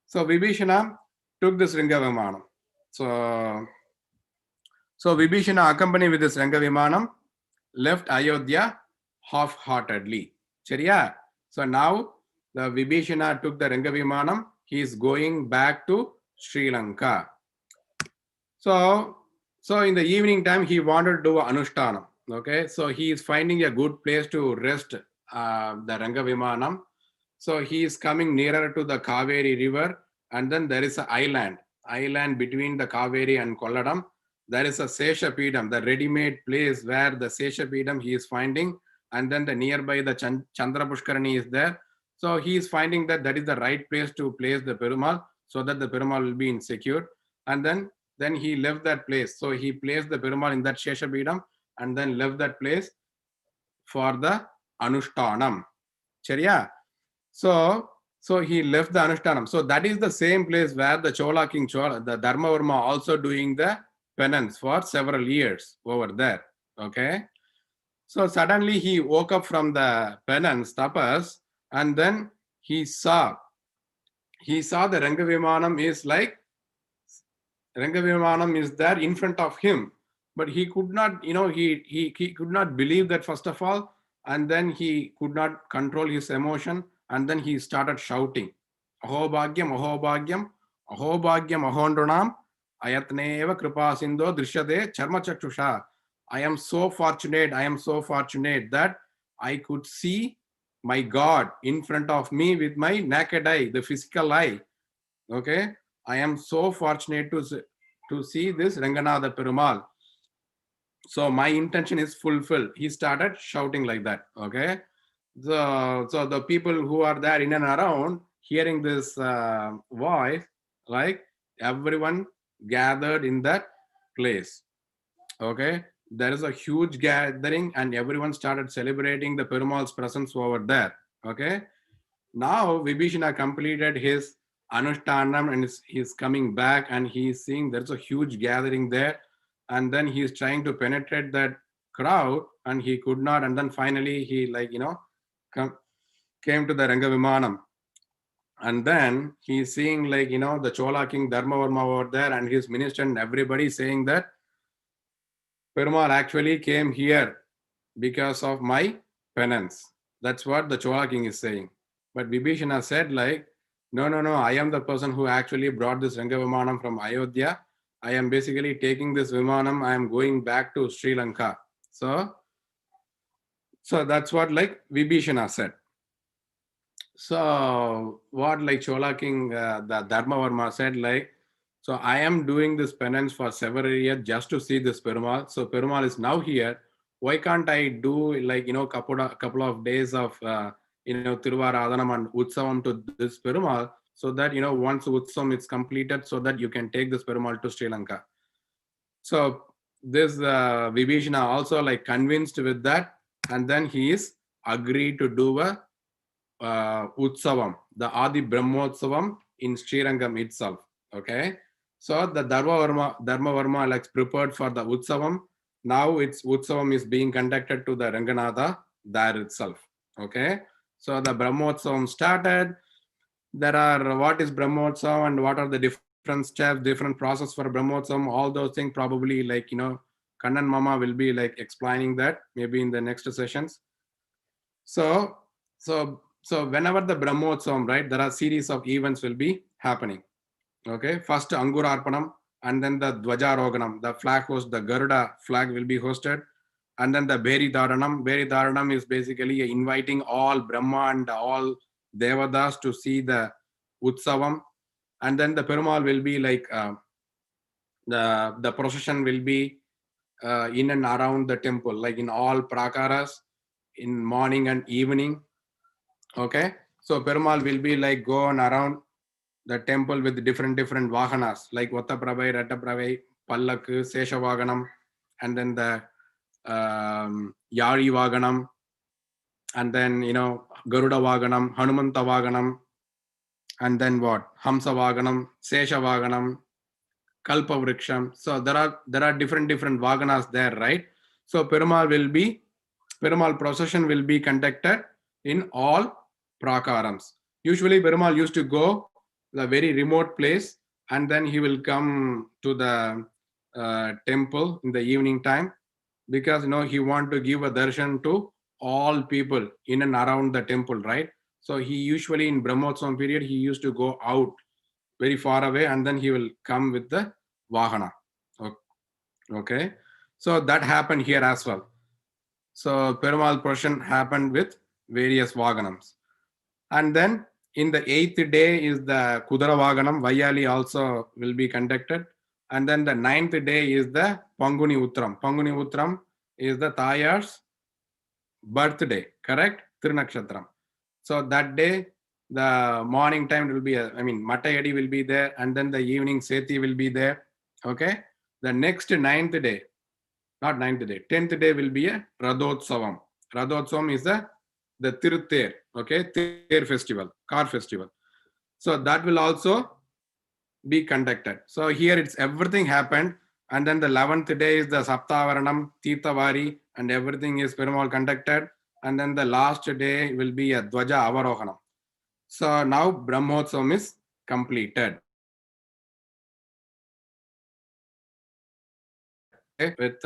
so Vibhishana took this Rangavimanam. So Vibhishana, accompanied with this Rangavimanam, left Ayodhya half-heartedly. Chariya. So now the Vibhishana took the Rangavimanam. He is going back to Sri Lanka. So in the evening time, he wanted to do Anushtanam. Okay, so he is finding a good place to rest the Rangavimanam. So he is coming nearer to the Kaveri river, and then there is an island between the Kaveri and Kolladam. There is a Seshapidam, the ready-made place where the Seshapidam he is finding, and then the nearby the Chandra Pushkarani is there. So he is finding that is the right place to place the Perumal, so that the Perumal will be insecure. And then he left that place. So he placed the Perumal in that Sheshabidam and then left that place for the Anushtanam. Chariya. So he left the Anushtanam. So that is the same place where the Chola king, the Dharmavarma, also doing the penance for several years over there. Okay. So suddenly he woke up from the penance, tapas, and then he saw the Rangavimanam is like, Rangavimanam is there in front of him, but he could not, he could not believe that first of all, and then he could not control his emotion, and then he started shouting, Ahobhagyam, Ahobhagyam, Ahobhagyam, Ahondranam, Ayatneva Kripa Sindho Drishyade Charma Chakshusha. I am so fortunate, that I could see my God in front of me with my naked eye, the physical eye. Okay, I am so fortunate to see this Ranganatha Perumal. So my intention is fulfilled. He started shouting like that. Okay, so the people who are there in and around hearing this voice, like everyone gathered in that place. Okay, there is a huge gathering and everyone started celebrating the Perumal's presence over there. Okay, now Vibhishana completed his Anushtanam and he's coming back and he's seeing there's a huge gathering there. And then he's trying to penetrate that crowd and he could not. And then finally he came to the Rangavimanam. And then he's seeing the Chola king Dharmavarma over there and his minister and everybody saying that Perumal actually came here because of my penance. That's what the Chola king is saying. But Vibhishana said no, I am the person who actually brought this Rangavimanam from Ayodhya. I am basically taking this Vimanam, I am going back to Sri Lanka. So that's what Vibhishana said. So what Chola king, the Dharmavarma said so I am doing this penance for several years just to see this Perumal. So Perumal is now here. Why can't I do couple of days of Tiruvaradhanam and Utsavam to this Perumal so that once Utsavam is completed so that you can take this Perumal to Sri Lanka. So this Vibhishana also convinced with that and then he is agreed to do a Utsavam, the Adi Brahmotsavam in Srirangam itself. Okay. So the Dharmavarma prepared for the Utsavam. Now its Utsavam is being conducted to the Ranganatha there itself. Okay. So the Brahmotsavam started. There are what is Brahmotsavam and what are the different steps, different process for Brahmotsavam, all those things probably Kannan Mama will be explaining that maybe in the next sessions. So whenever the Brahmotsavam, right, there are series of events will be happening. Okay, first Angurarpanam and then the Dvajaroganam, the flag host, the Garuda flag will be hosted. And then the Beri Dharanam. Beri Dharanam is basically inviting all Brahma and all Devadas to see the Utsavam. And then the Perumal will be the procession will be in and around the temple, in all prakaras in morning and evening. Okay, so Perumal will be going around the temple with different vahanas like Vattapravai, Rattapravai, Pallak, Sesha Vaganam, and then the Yari Vaganam, and then Garuda Vaganam, Hanumanta Vaganam, and then what? Hamsa Vaganam, Sesha Vaganam, Kalpa Vriksham. So there are different Vaganas there, right? So Perumal procession will be conducted in all prakarams. Usually Perumal used to go the very remote place and then he will come to the temple in the evening time because he want to give a darshan to all people in and around the temple, right? So he usually in Brahmotsavam period he used to go out very far away and then he will come with the Vahana. Okay, so that happened here as well. So Perumal procession happened with various Vaganams. And then in the 8th day is the Kudara Vaganam, Vayali also will be conducted. And then the 9th day is the Panguni Utram. Panguni Utram is the Tayar's birthday, correct? Trinakshatram. So that day, the morning time will be, Matayadi will be there, and then the evening Seti will be there. Okay. The next 9th day, not 9th day, 10th day will be a Radhotsavam. Radhotsavam is the Tiruther, okay, Ther festival, car festival. So that will also be conducted. So here it's everything happened. And then the 11th day is the Saptavaranam, Tirthavari, and everything is Perumal conducted. And then the last day will be a Dwaja Avarohanam. So now Brahmotsavam is completed. Okay, with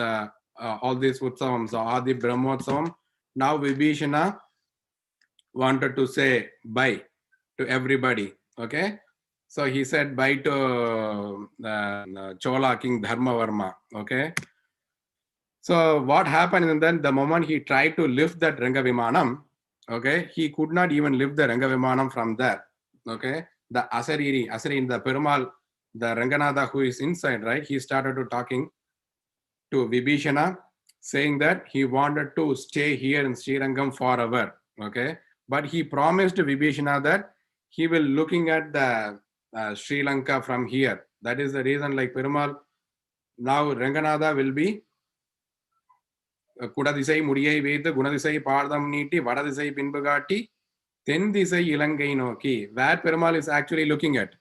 all these Utsavam. So Adi Brahmotsavam. Now Vibhishana wanted to say bye to everybody. Okay. So he said bye to Chola King Dharmavarma. Okay. So what happened, and then the moment he tried to lift that Rangavimanam, okay, he could not even lift the Rangavimanam from there. Okay. The Asari, the Perumal, the Ranganatha who is inside, right? He started to talking to Vibhishana, saying that he wanted to stay here in Srirangam forever. Okay. But he promised Vibhishana that he will looking at the Sri Lanka from here. That is the reason, like Perumal, now Ranganatha will be குடதிசை முடியை வைத்து குணதிசை பாதம் நீட்டி வடதிசை பின்பு காட்டி தென் திசை இலங்கை நோக்கி. Where Perumal is actually looking at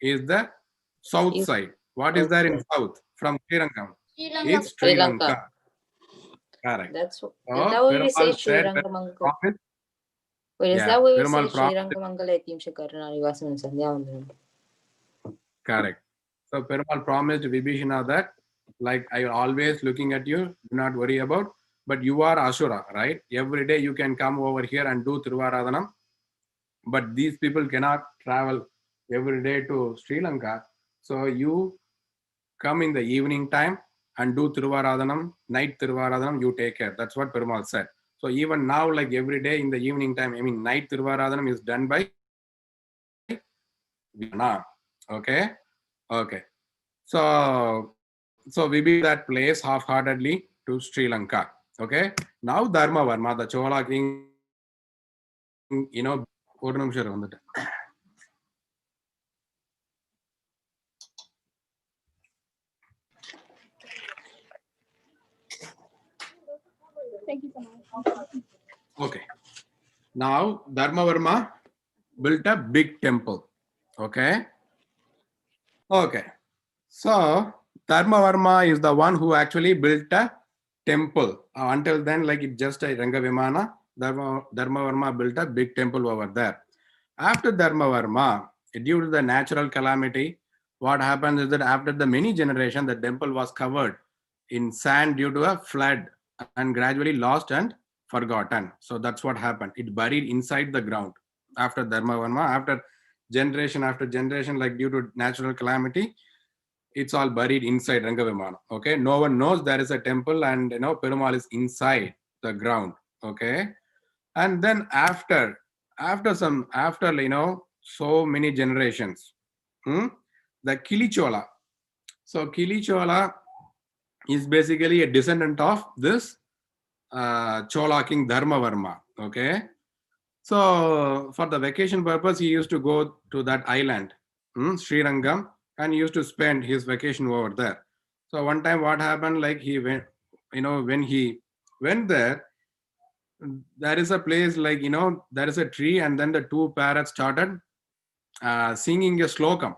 is the south side. What is there in south from Srirangam? It's Sri Lanka. Correct. That's So, that what we say Perumal said that Srirangam uncle. promise. Wait, is Yeah, that what we Perumal say promised. Srirangam uncle Ekimsha Karnarivasam and Sandhyavandanam? Correct. So Perumal promised Vibhishana that, like, I am always looking at you, do not worry about, but you are Asura, right? Every day you can come over here and do Thiruvaradhanam, but these people cannot travel every day to Sri Lanka. So you come in the evening time and do Thiruvaradhanam, night Thiruvaradhanam, you take care. That's what Perumal said. So even now, like every day in the evening time, I mean, night Thiruvaradhanam is done by Vibhishana. Okay. Okay. So we be that place half-heartedly to Sri Lanka. Okay. Now Dharmavarma, the Chola king, you know, ஒரு நிமிஷம் இரு, வந்துட்டேன். Thank you so much. Okay. Now Dharmavarma built a big temple. Okay. Okay. So Dharmavarma is the one who actually built a temple. Until then, like it's just a Rangavimana, Dharmavarma built a big temple over there. After Dharmavarma, due to the natural calamity, what happens is that after the many generations, the temple was covered in sand due to a flood and gradually lost and forgotten. So that's what happened. It buried inside the ground after Dharmavarma. After generation, like due to natural calamity, it's all buried inside Rangavimana. Okay, no one knows there is a temple, and Perumal is inside the ground. Okay, and then after so many generations, the Kilichola. So Kilichola is basically a descendant of this Chola king Dharmavarma. Okay, so for the vacation purpose, he used to go to that island, Srirangam, and he used to spend his vacation over there. So one time, what happened? Like he went, when he went there, there is a place like there is a tree, and then the two parrots started singing a slokam.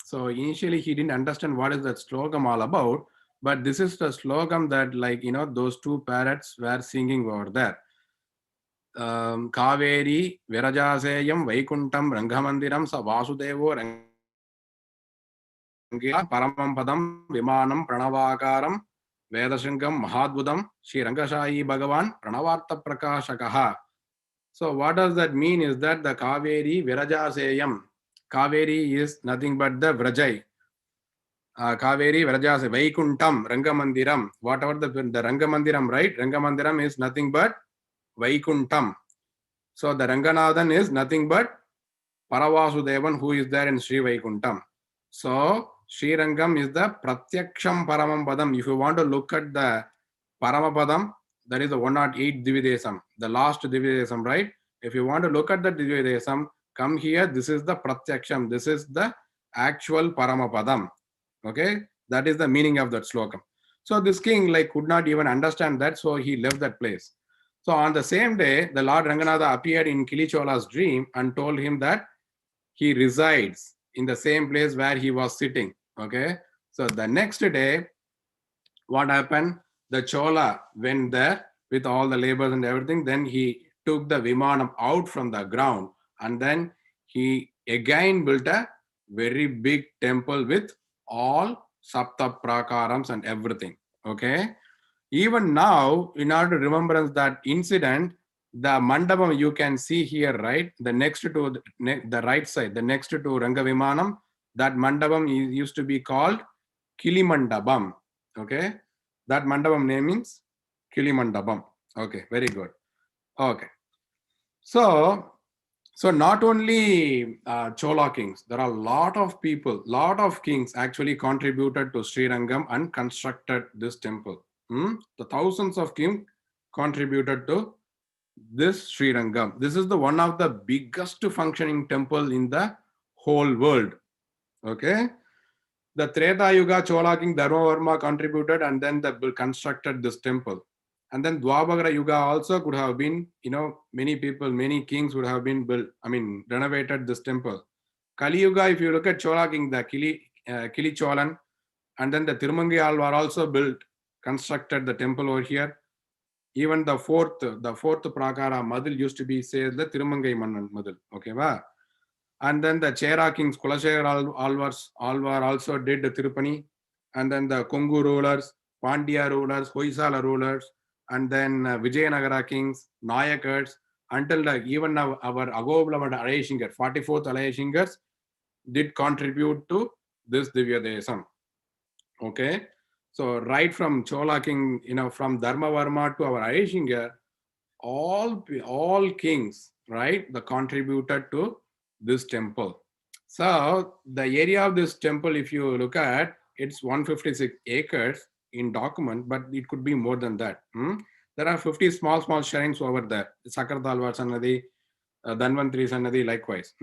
So initially he didn't understand what is that slokam all about, but this is the slokam that those two parrots were singing over there. Kaveri Virajaseyam Vaikuntam Rangamandiram Sa Vasudevo Paramam Padam Vimanam Pranavakaram Vedashangam Mahadbudam Sri Rangashayi Bhagavan Pranavarta Prakashakaha. So what does that mean is that the Kaveri Virajaseyam, Kaveri is nothing but the Vrajai. Kaveri Virajase Vaikuntam Rangamandiram, whatever the Rangamandiram, right? Rangamandiram is nothing but Vaikuntam. So the Ranganathan is nothing but Paravasudevan, who is there in Sri Vaikuntam. So Srirangam is the Pratyaksham Paramam Padam. If you want to look at the Paramapadam, that is the 108 Dividesam, the last Dividesam, right? If you want to look at the Dividesam, come here. This is the Pratyaksham. This is the actual Paramapadam. Okay, that is the meaning of that slokam. So this king could not even understand that, so he left that place. So on the same day, the Lord Ranganatha appeared in Kilichola's dream and told him that he resides in the same place where he was sitting. Okay, so the next day, what happened? The Chola went there with all the labors and everything. Then he took the Vimanam out from the ground, and then he again built a very big temple with all Sapta Prakarams and everything. Okay. Even now, in order to remembrance that incident, the mandapam you can see here, right? The next to the right side, the next to Rangavimanam, that mandapam used to be called Kilimandabam. Okay. That mandapam name means Kilimandabam. Okay, very good. Okay. So not only Chola kings, there are a lot of people, lot of kings actually contributed to Srirangam and constructed this temple. The thousands of kings contributed to this Srirangam. This is the one of the biggest functioning temple in the whole world. Okay. The Treta Yuga Chola king Dharmavarma contributed, and then they constructed this temple. And then Dwapara Yuga also could have been, many people, many kings would have been renovated this temple. Kali Yuga, if you look at Chola king, the Kili Cholan, and then the Tirumangai Alvar also constructed the temple over here. Even the fourth Prakara Madil used to be said the Tirumangai Mannan Madil. Okay, va? And then the Chera kings, Kulashekhar Alvar also did the Tirupani. And then the Kongu rulers, Pandya rulers, Hoysala rulers, and then Vijayanagara kings, Nayakars, until even now our Ahobila Alayashingar, 44th Alayashingars did contribute to this Divya Desam. Okay. So right from Chola king, from Dharmavarma to our Alayashingar, all kings, right, they contributed to this temple. So the area of this temple, if you look at, it's 156 acres in document, but it could be more than that. There are 50 small shrines over there. Sakardalvar Sannadi, Dhanvantri Sannadi likewise.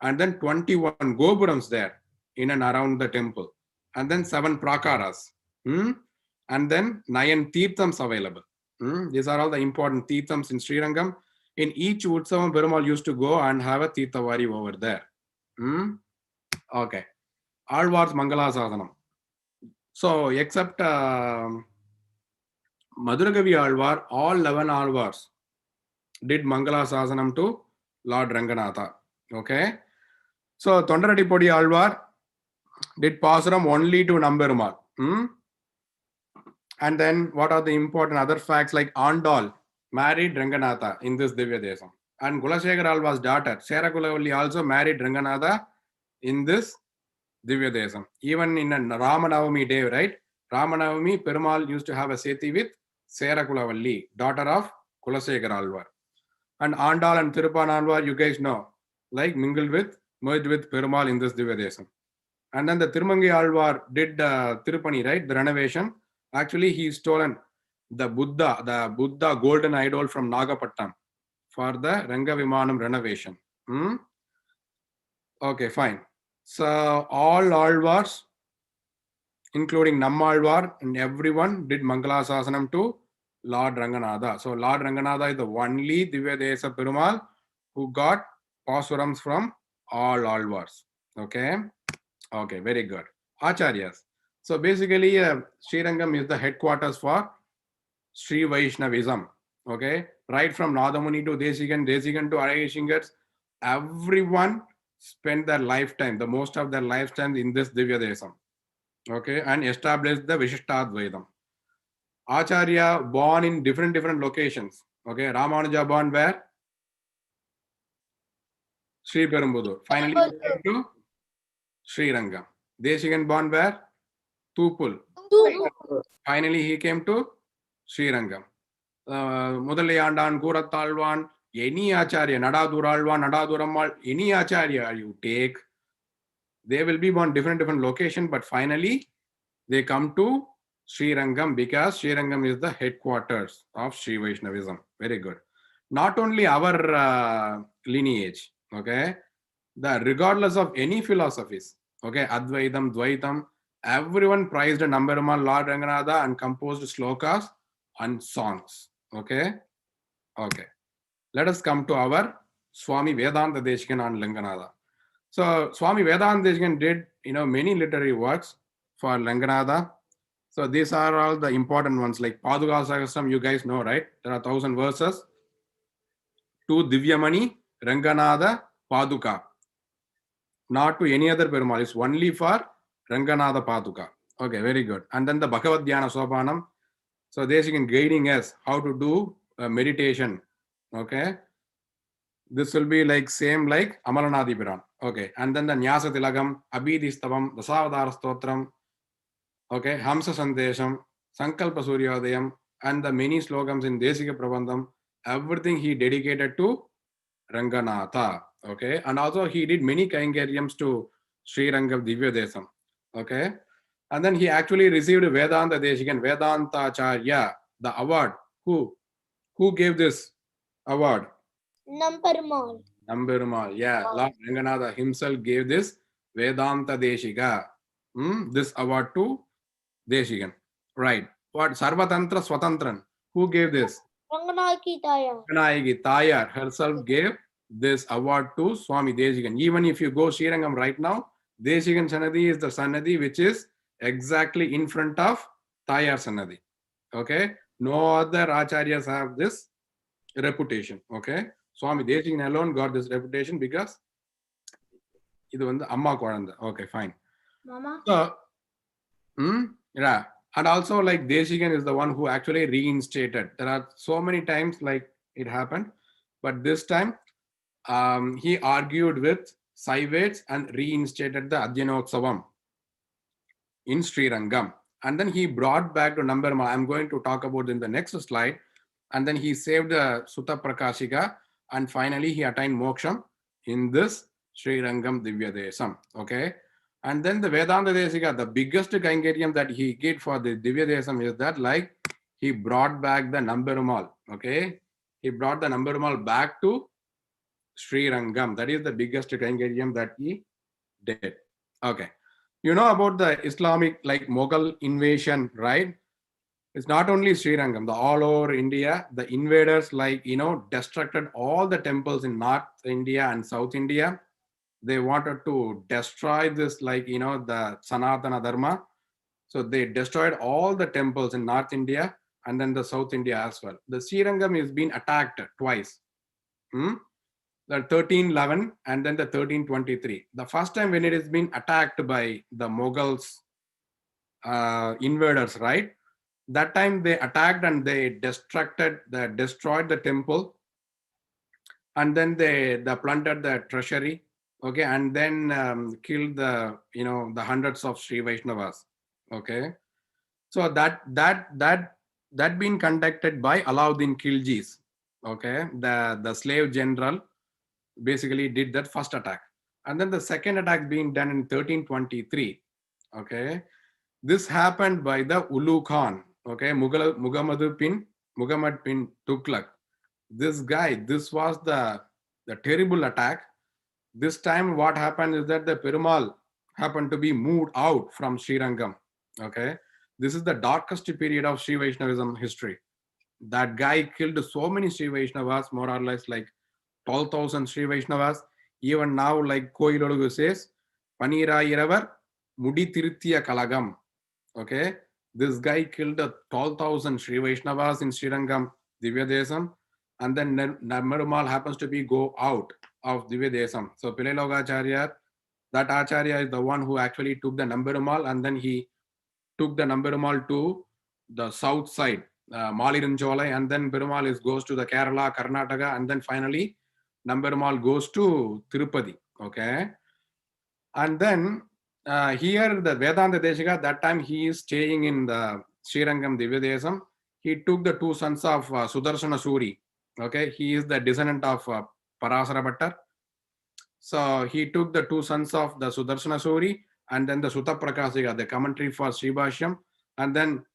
And then 21 Gopurams there in and around the temple. And then 7 Prakaras. And then 9 Tirthams available. These are all the important Tirthams in Srirangam. In each Utsavam, Perumal used to go and have a Tirthavari over there. Okay. Alvar's Mangala Sasanam. So, except Madhuragavi Alvar, all 11 Alvars did Mangala Sasanam to Lord Ranganatha. Okay. So, Tondaradipodi Alvar did Pasuram only to Namberumal. And then what are the important other facts like Andal married Ranganatha in this Divya Desam. And Kulashekhar Alvar's daughter, Serakulavali, also married Ranganatha in this Divya Desam. Even in a Ramanavami day, right? Ramanavami, Perumal used to have a seti with Serakulavali, daughter of Kulashekhar Alvar. And Andal and Thirupan Alvar, you guys know, like merged with Perumal in this Divya Desam. And then the Tirumangai Alvar did Tirupani, right? The renovation. Actually, he stolen the Buddha golden idol from Nagapattam for the Rangavimanam renovation. Okay, fine. So all Alvars, including Nammalvar and everyone, did Mangala Sasanam to Lord Ranganatha. So Lord Ranganatha is the only Divya Desa Perumal who got Pasurams from all Alvars. Okay. Okay, very good. Acharyas. So basically, Srirangam is the headquarters for Sri Vaishnavism. Okay, right from Nadamuni to Desikan to Alayashingars, everyone spent their lifetime, the most of their lifetime in this Divya Desam. Okay, and established the Vishishtadvaitam. Acharya born in different locations. Okay, Ramanuja born where? Sri Perumbudur. Finally, came to Srirangam. Desikan born where? Tupul. Finally, he came to Srirangam. Mudalayandan, Guratalvan, any Acharya, Nadaduralvan, Nadadurammal, any Acharya you take, they will be on different location, but finally they come to Srirangam because Srirangam is the headquarters of Sri Vaishnavism. Very good. Not only our lineage, okay, regardless of any philosophies, okay, Advaitam, Dvaitam, everyone prized a Namberumal Lord Ranganatha and composed slokas and songs. Okay. Okay. Let us come to our Swami Vedanta Deshikan on Ranganatha. So Swami Vedanta Deshikan did, many literary works for Ranganatha. So these are all the important ones, like Paduka Sahasram, you guys know, right? There are 1,000 verses. To Divyamani, Ranganatha, Paduka. Not to any other Perumal. It's only for Ranganatha Paduka. Okay, very good. And then the Bhagavad Dhyana Sopanam. So this you can guiding us how to do meditation. Okay. This will be like same like Amaranadi Piran. Okay. And then the Nyasa Tilagam, Abhidistavam, Dasavadara Stotram. Okay. Hamsa Sandesham, Sankalpa Suryodayam, and the many slogans in Desika Prabandham. Everything he dedicated to Ranganatha. Okay. And also he did many Kaingaryams to Srirangam Divya Desam. Okay. And then he actually received Vedanta Deshikan, Vedanta Acharya, the award. Who gave this award? Namperumal. Namperumal. Yeah, Lord Ranganatha himself gave this Vedanta Deshika, this award to Deshikan. Right. What? Sarvatantra Swatantran. Who gave this? Ranganaki Taya. Ranganayaki Tayar herself gave this award to Swami Deshikan. Even if you go Srirangam right now, Deshikan Sanadi is the Sanadi which is exactly in front of Tayar Sanadi. Okay. No other acharyas have this reputation. Okay. Swami Deshikan alone got this reputation because இது வந்து அம்மா குழந்தை. Okay, fine. Mama. So, yeah. And also like Deshikan is the one who actually reinstated. There are so many times like it happened, but this time he argued with Saivates and reinstated the Adhyanotsavam in Srirangam. And then he brought back to Namperumal. I'm going to talk about in the next slide. And then he saved the Sutta Prakashika. And finally, he attained moksham in this Srirangam Divya Desam. Okay. And then the Vedanta Desika, the biggest Kaingaryam that he did for the Divya Desam is that like he brought back the Namperumal. Okay. He brought the Namperumal back to Srirangam. That is the biggest Kaingaryam that he did. Okay. You know about the Islamic like Mughal invasion, right? It's not only Srirangam, the all over India, the invaders like, destructed all the temples in North India and South India. They wanted to destroy this like, the Sanatana Dharma. So they destroyed all the temples in North India and then the South India as well. The Srirangam is being attacked twice. The 1311 and then the 1323. The first time when it is being attacked by the Mughals invaders, right? That time they attacked and they destroyed the temple, and then they plundered the treasury, okay, and then killed the the hundreds of Sri Vaishnavas, okay. So that being conducted by Alauddin Khiljis, okay, the slave general basically did that first attack, and then the second attack being done in 1323, okay. This happened by the Ulu Khan, okay, Muhammad bin Tughlaq. This guy, this was the terrible attack. This time what happened is that the Perumal happened to be moved out from Srirangam, okay. This is the darkest period of Sri Vaishnavism history. That guy killed so many Sri Vaishnavas, more or less like 12,000 Sri Vaishnavas. Even now, like Koilodu says, Panira Iravar Mudi Tirithya Kalagam. Okay, this guy killed 12,000 Sri Vaishnavas in Srirangam Divya Desam, and then Namperumal happens to be go out of Divya Desam. So Pilelogacharya, that Acharya is the one who actually took the Namperumal, and then he took the Namperumal to the south side, Maliranjolai, and then Perumal goes to the Kerala, Karnataka, and then finally Namperumal goes to Tirupati. Okay, and then here the Vedanta Deshika, that time he is staying in the Srirangam Divya Desam. He took the two sons of Sudarshana Suri. Okay, he is the descendant of Parasara Bhattar. So he took the two sons of the Sudarshana Suri and then the Sutta Prakashika, the commentary for Sribhashyam, and then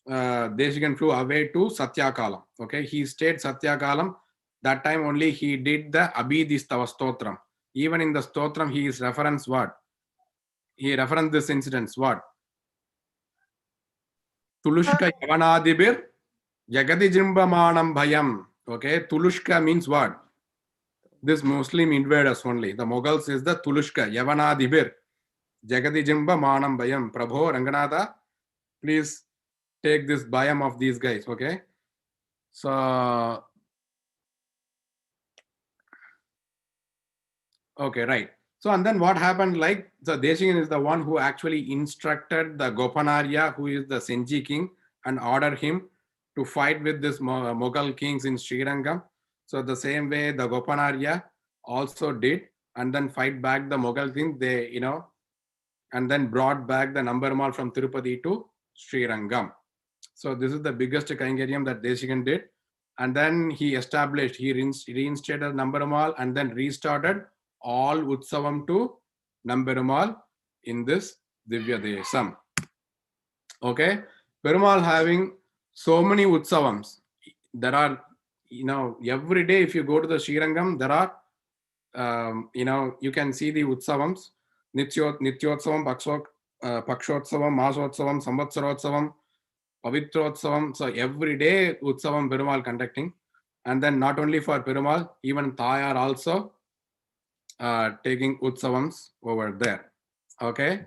Deshikan flew away to Satyakalam. Okay, he stayed Satyakalam. That time only he did the Abhidistava Stotram. Even in the Stotram, he is referenced what? He referenced this incident, what? Tulushka Yavanadibir Jagadi Jimbamanam Bhayam. Okay, Tulushka means what? This Muslim invaders only. The Mughals is the Tulushka Yavanadibir Jagadi Jimbamanam Bhayam. Prabho Ranganatha, Please take this biome of these guys, okay? So, okay, right. So, and then what happened, like, so Deshikan is the one who actually instructed the Gopanarya, who is the Senji king, and ordered him to fight with this Mughal kings in Srirangam. So the same way the Gopanarya also did, and then fight back the Mughal king, they, and then brought back the Nambarmal from Tirupati to Srirangam. So this is the biggest Kaingariam that Deshikan did. And then he reinstated Nambarmal and then restarted all Utsavam to Nambarmal in this Divya Desam. Okay, Perumal having so many Utsavams. There are, every day if you go to the Srirangam, there are, you can see the Utsavams, Nityotsavam, Pakshotsavam, Masotsavam, Samvatsarotsavam, Pavitrodsavam. So every day Utsavam Perumal conducting. And then not only for Perumal, even Thai are also taking Utsavams over there. Okay.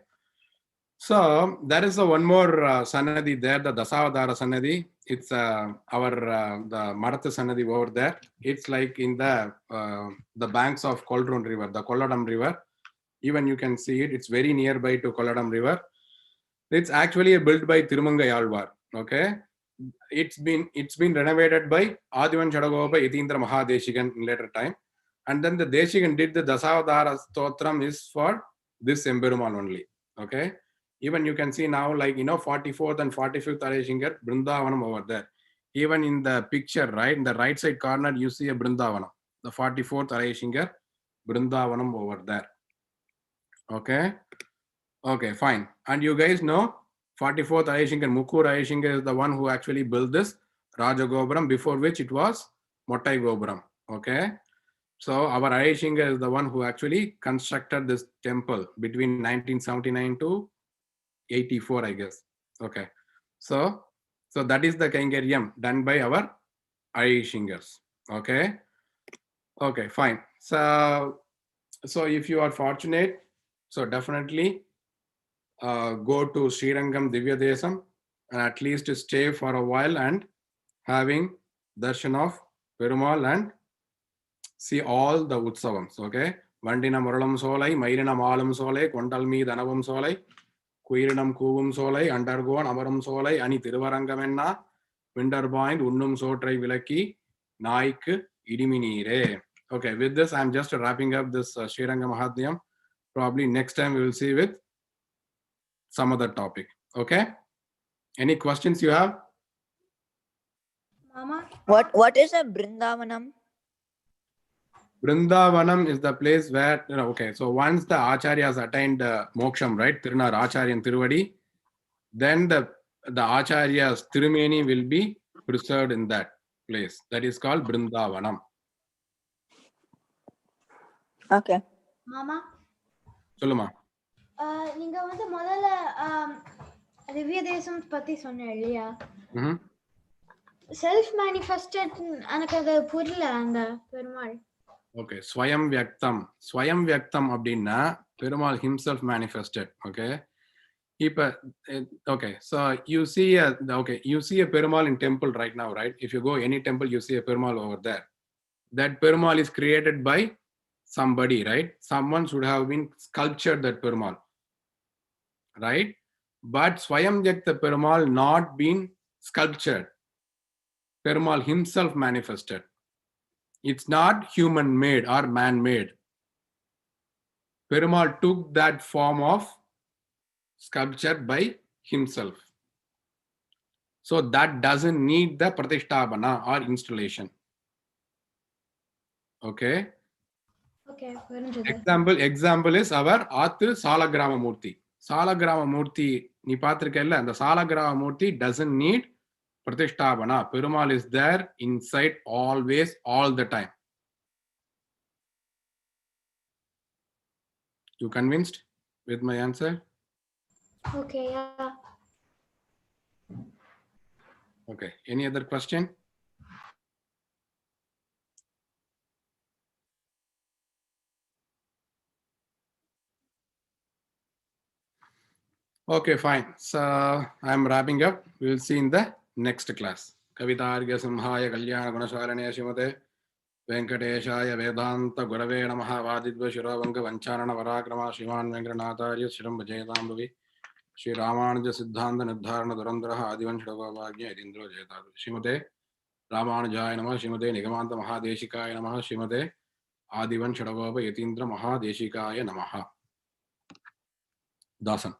So there is one more Sanadi there, the Dasavadara Sanadi. It's the Maratha Sanadi over there. It's like in the banks of Koldron River, the Kolladam River. Even you can see it. It's very nearby to Kolladam River. It's actually built by Tirumanga Yalvar. Okay, it's been renovated by Adivan Chadagopa Yatindra Mahadeshikan in later time, and then the Deshikan did the Dasavadara Stotram is for this Emberumal only. Okay, even you can see now, like 44th and 45th Arashingar Brindavanam over there. Even in the picture, right in the right side corner, you see a Brindavanam, the 44th Arashingar Brindavanam over there. Okay, fine. And you guys know 44th Ayashinkar, Mukkur Ayashinkar is the one who actually built this Rajagopuram, before which it was Mottai Gopuram. Okay. So our Ayashinkar is the one who actually constructed this temple between 1979 to 84, I guess. Okay. So that is the Kaingaryam done by our Ayashingars. Okay. Okay, fine. So if you are fortunate, so definitely go to Srirangam Divya Desam and at least stay for a while and having darshan of Perumal and see all the Utsavams. Okay. Vandina Muralam Solai, Mairina Malam Solai, Kontalmi Danavam Solai, Kuirinam Kuvum Solai, Undergoan Amaram Solai, Ani Tiruvarangamenna, Winterbind, Undum Sotrai Vilaki, Naik, Idiminire. Okay, with this, I'm just wrapping up this Srirangam Mahathmiyam. Probably next time we will see with some other topic. Okay. Any questions you have? Mama, What is a Brindavanam? Vrindavanam is the place where, okay, so once the Acharyas attained Moksham, right? Tirunar Acharya and Tiruvadi, then the Acharya's Tirumeni will be preserved in that place. That is called Vrindavanam. Okay. மாமா Soluma. நீங்க வந்து முதல்ல திவ்ய தேசம் பத்தி சொன்னேன் இல்லையா? Self manifested எனக்கு அது புரியல அந்த பெருமாள். Okay, Swayam Vyaktam அப்படின்னா Perumal himself manifested. Okay. Okay, so you see a Perumal in temple right now, right? If you go any temple, you see a Perumal over there. That Perumal is created by somebody, right? Someone should have been sculptured that Perumal, right? But Swayam Vyakta Perumal not been sculptured. Perumal himself manifested. It's not human made or man made. Perumal took that form of sculpture by himself. So that doesn't need the Pratishtabhana or installation. Okay. Okay, புரிஞ்சது. Example is our Athu Salagrama Murti. Salagrama Murti, நீ பார்த்திருக்கல்ல, அந்த Salagrama Murti doesn't need Pratishtabhana. Perumal is there inside always, all the time. You convinced with my answer? Okay, yeah. Okay. Any other question? Okay, fine. So I'm wrapping up. We'll see in the next class. Kavitarga Simhaya Kalyana Gunasharane Shimate Venkateshaya Vedanta Gurave Namaha Vadidva Shiravanga Vancharana Varakrama Shivan Venkatanatarya Shiram Vajayatam Ravi Shri Ramanuja Siddhanta Nirdharana Durandraha Adivan Shravagya Idindra Jayata Shimate Ramanujaya Namaha Shimate Nigamanta Mahadeshikaya Namaha Shimate Adivan Shravava Yatindra Mahadeshikaya Namaha Dasan.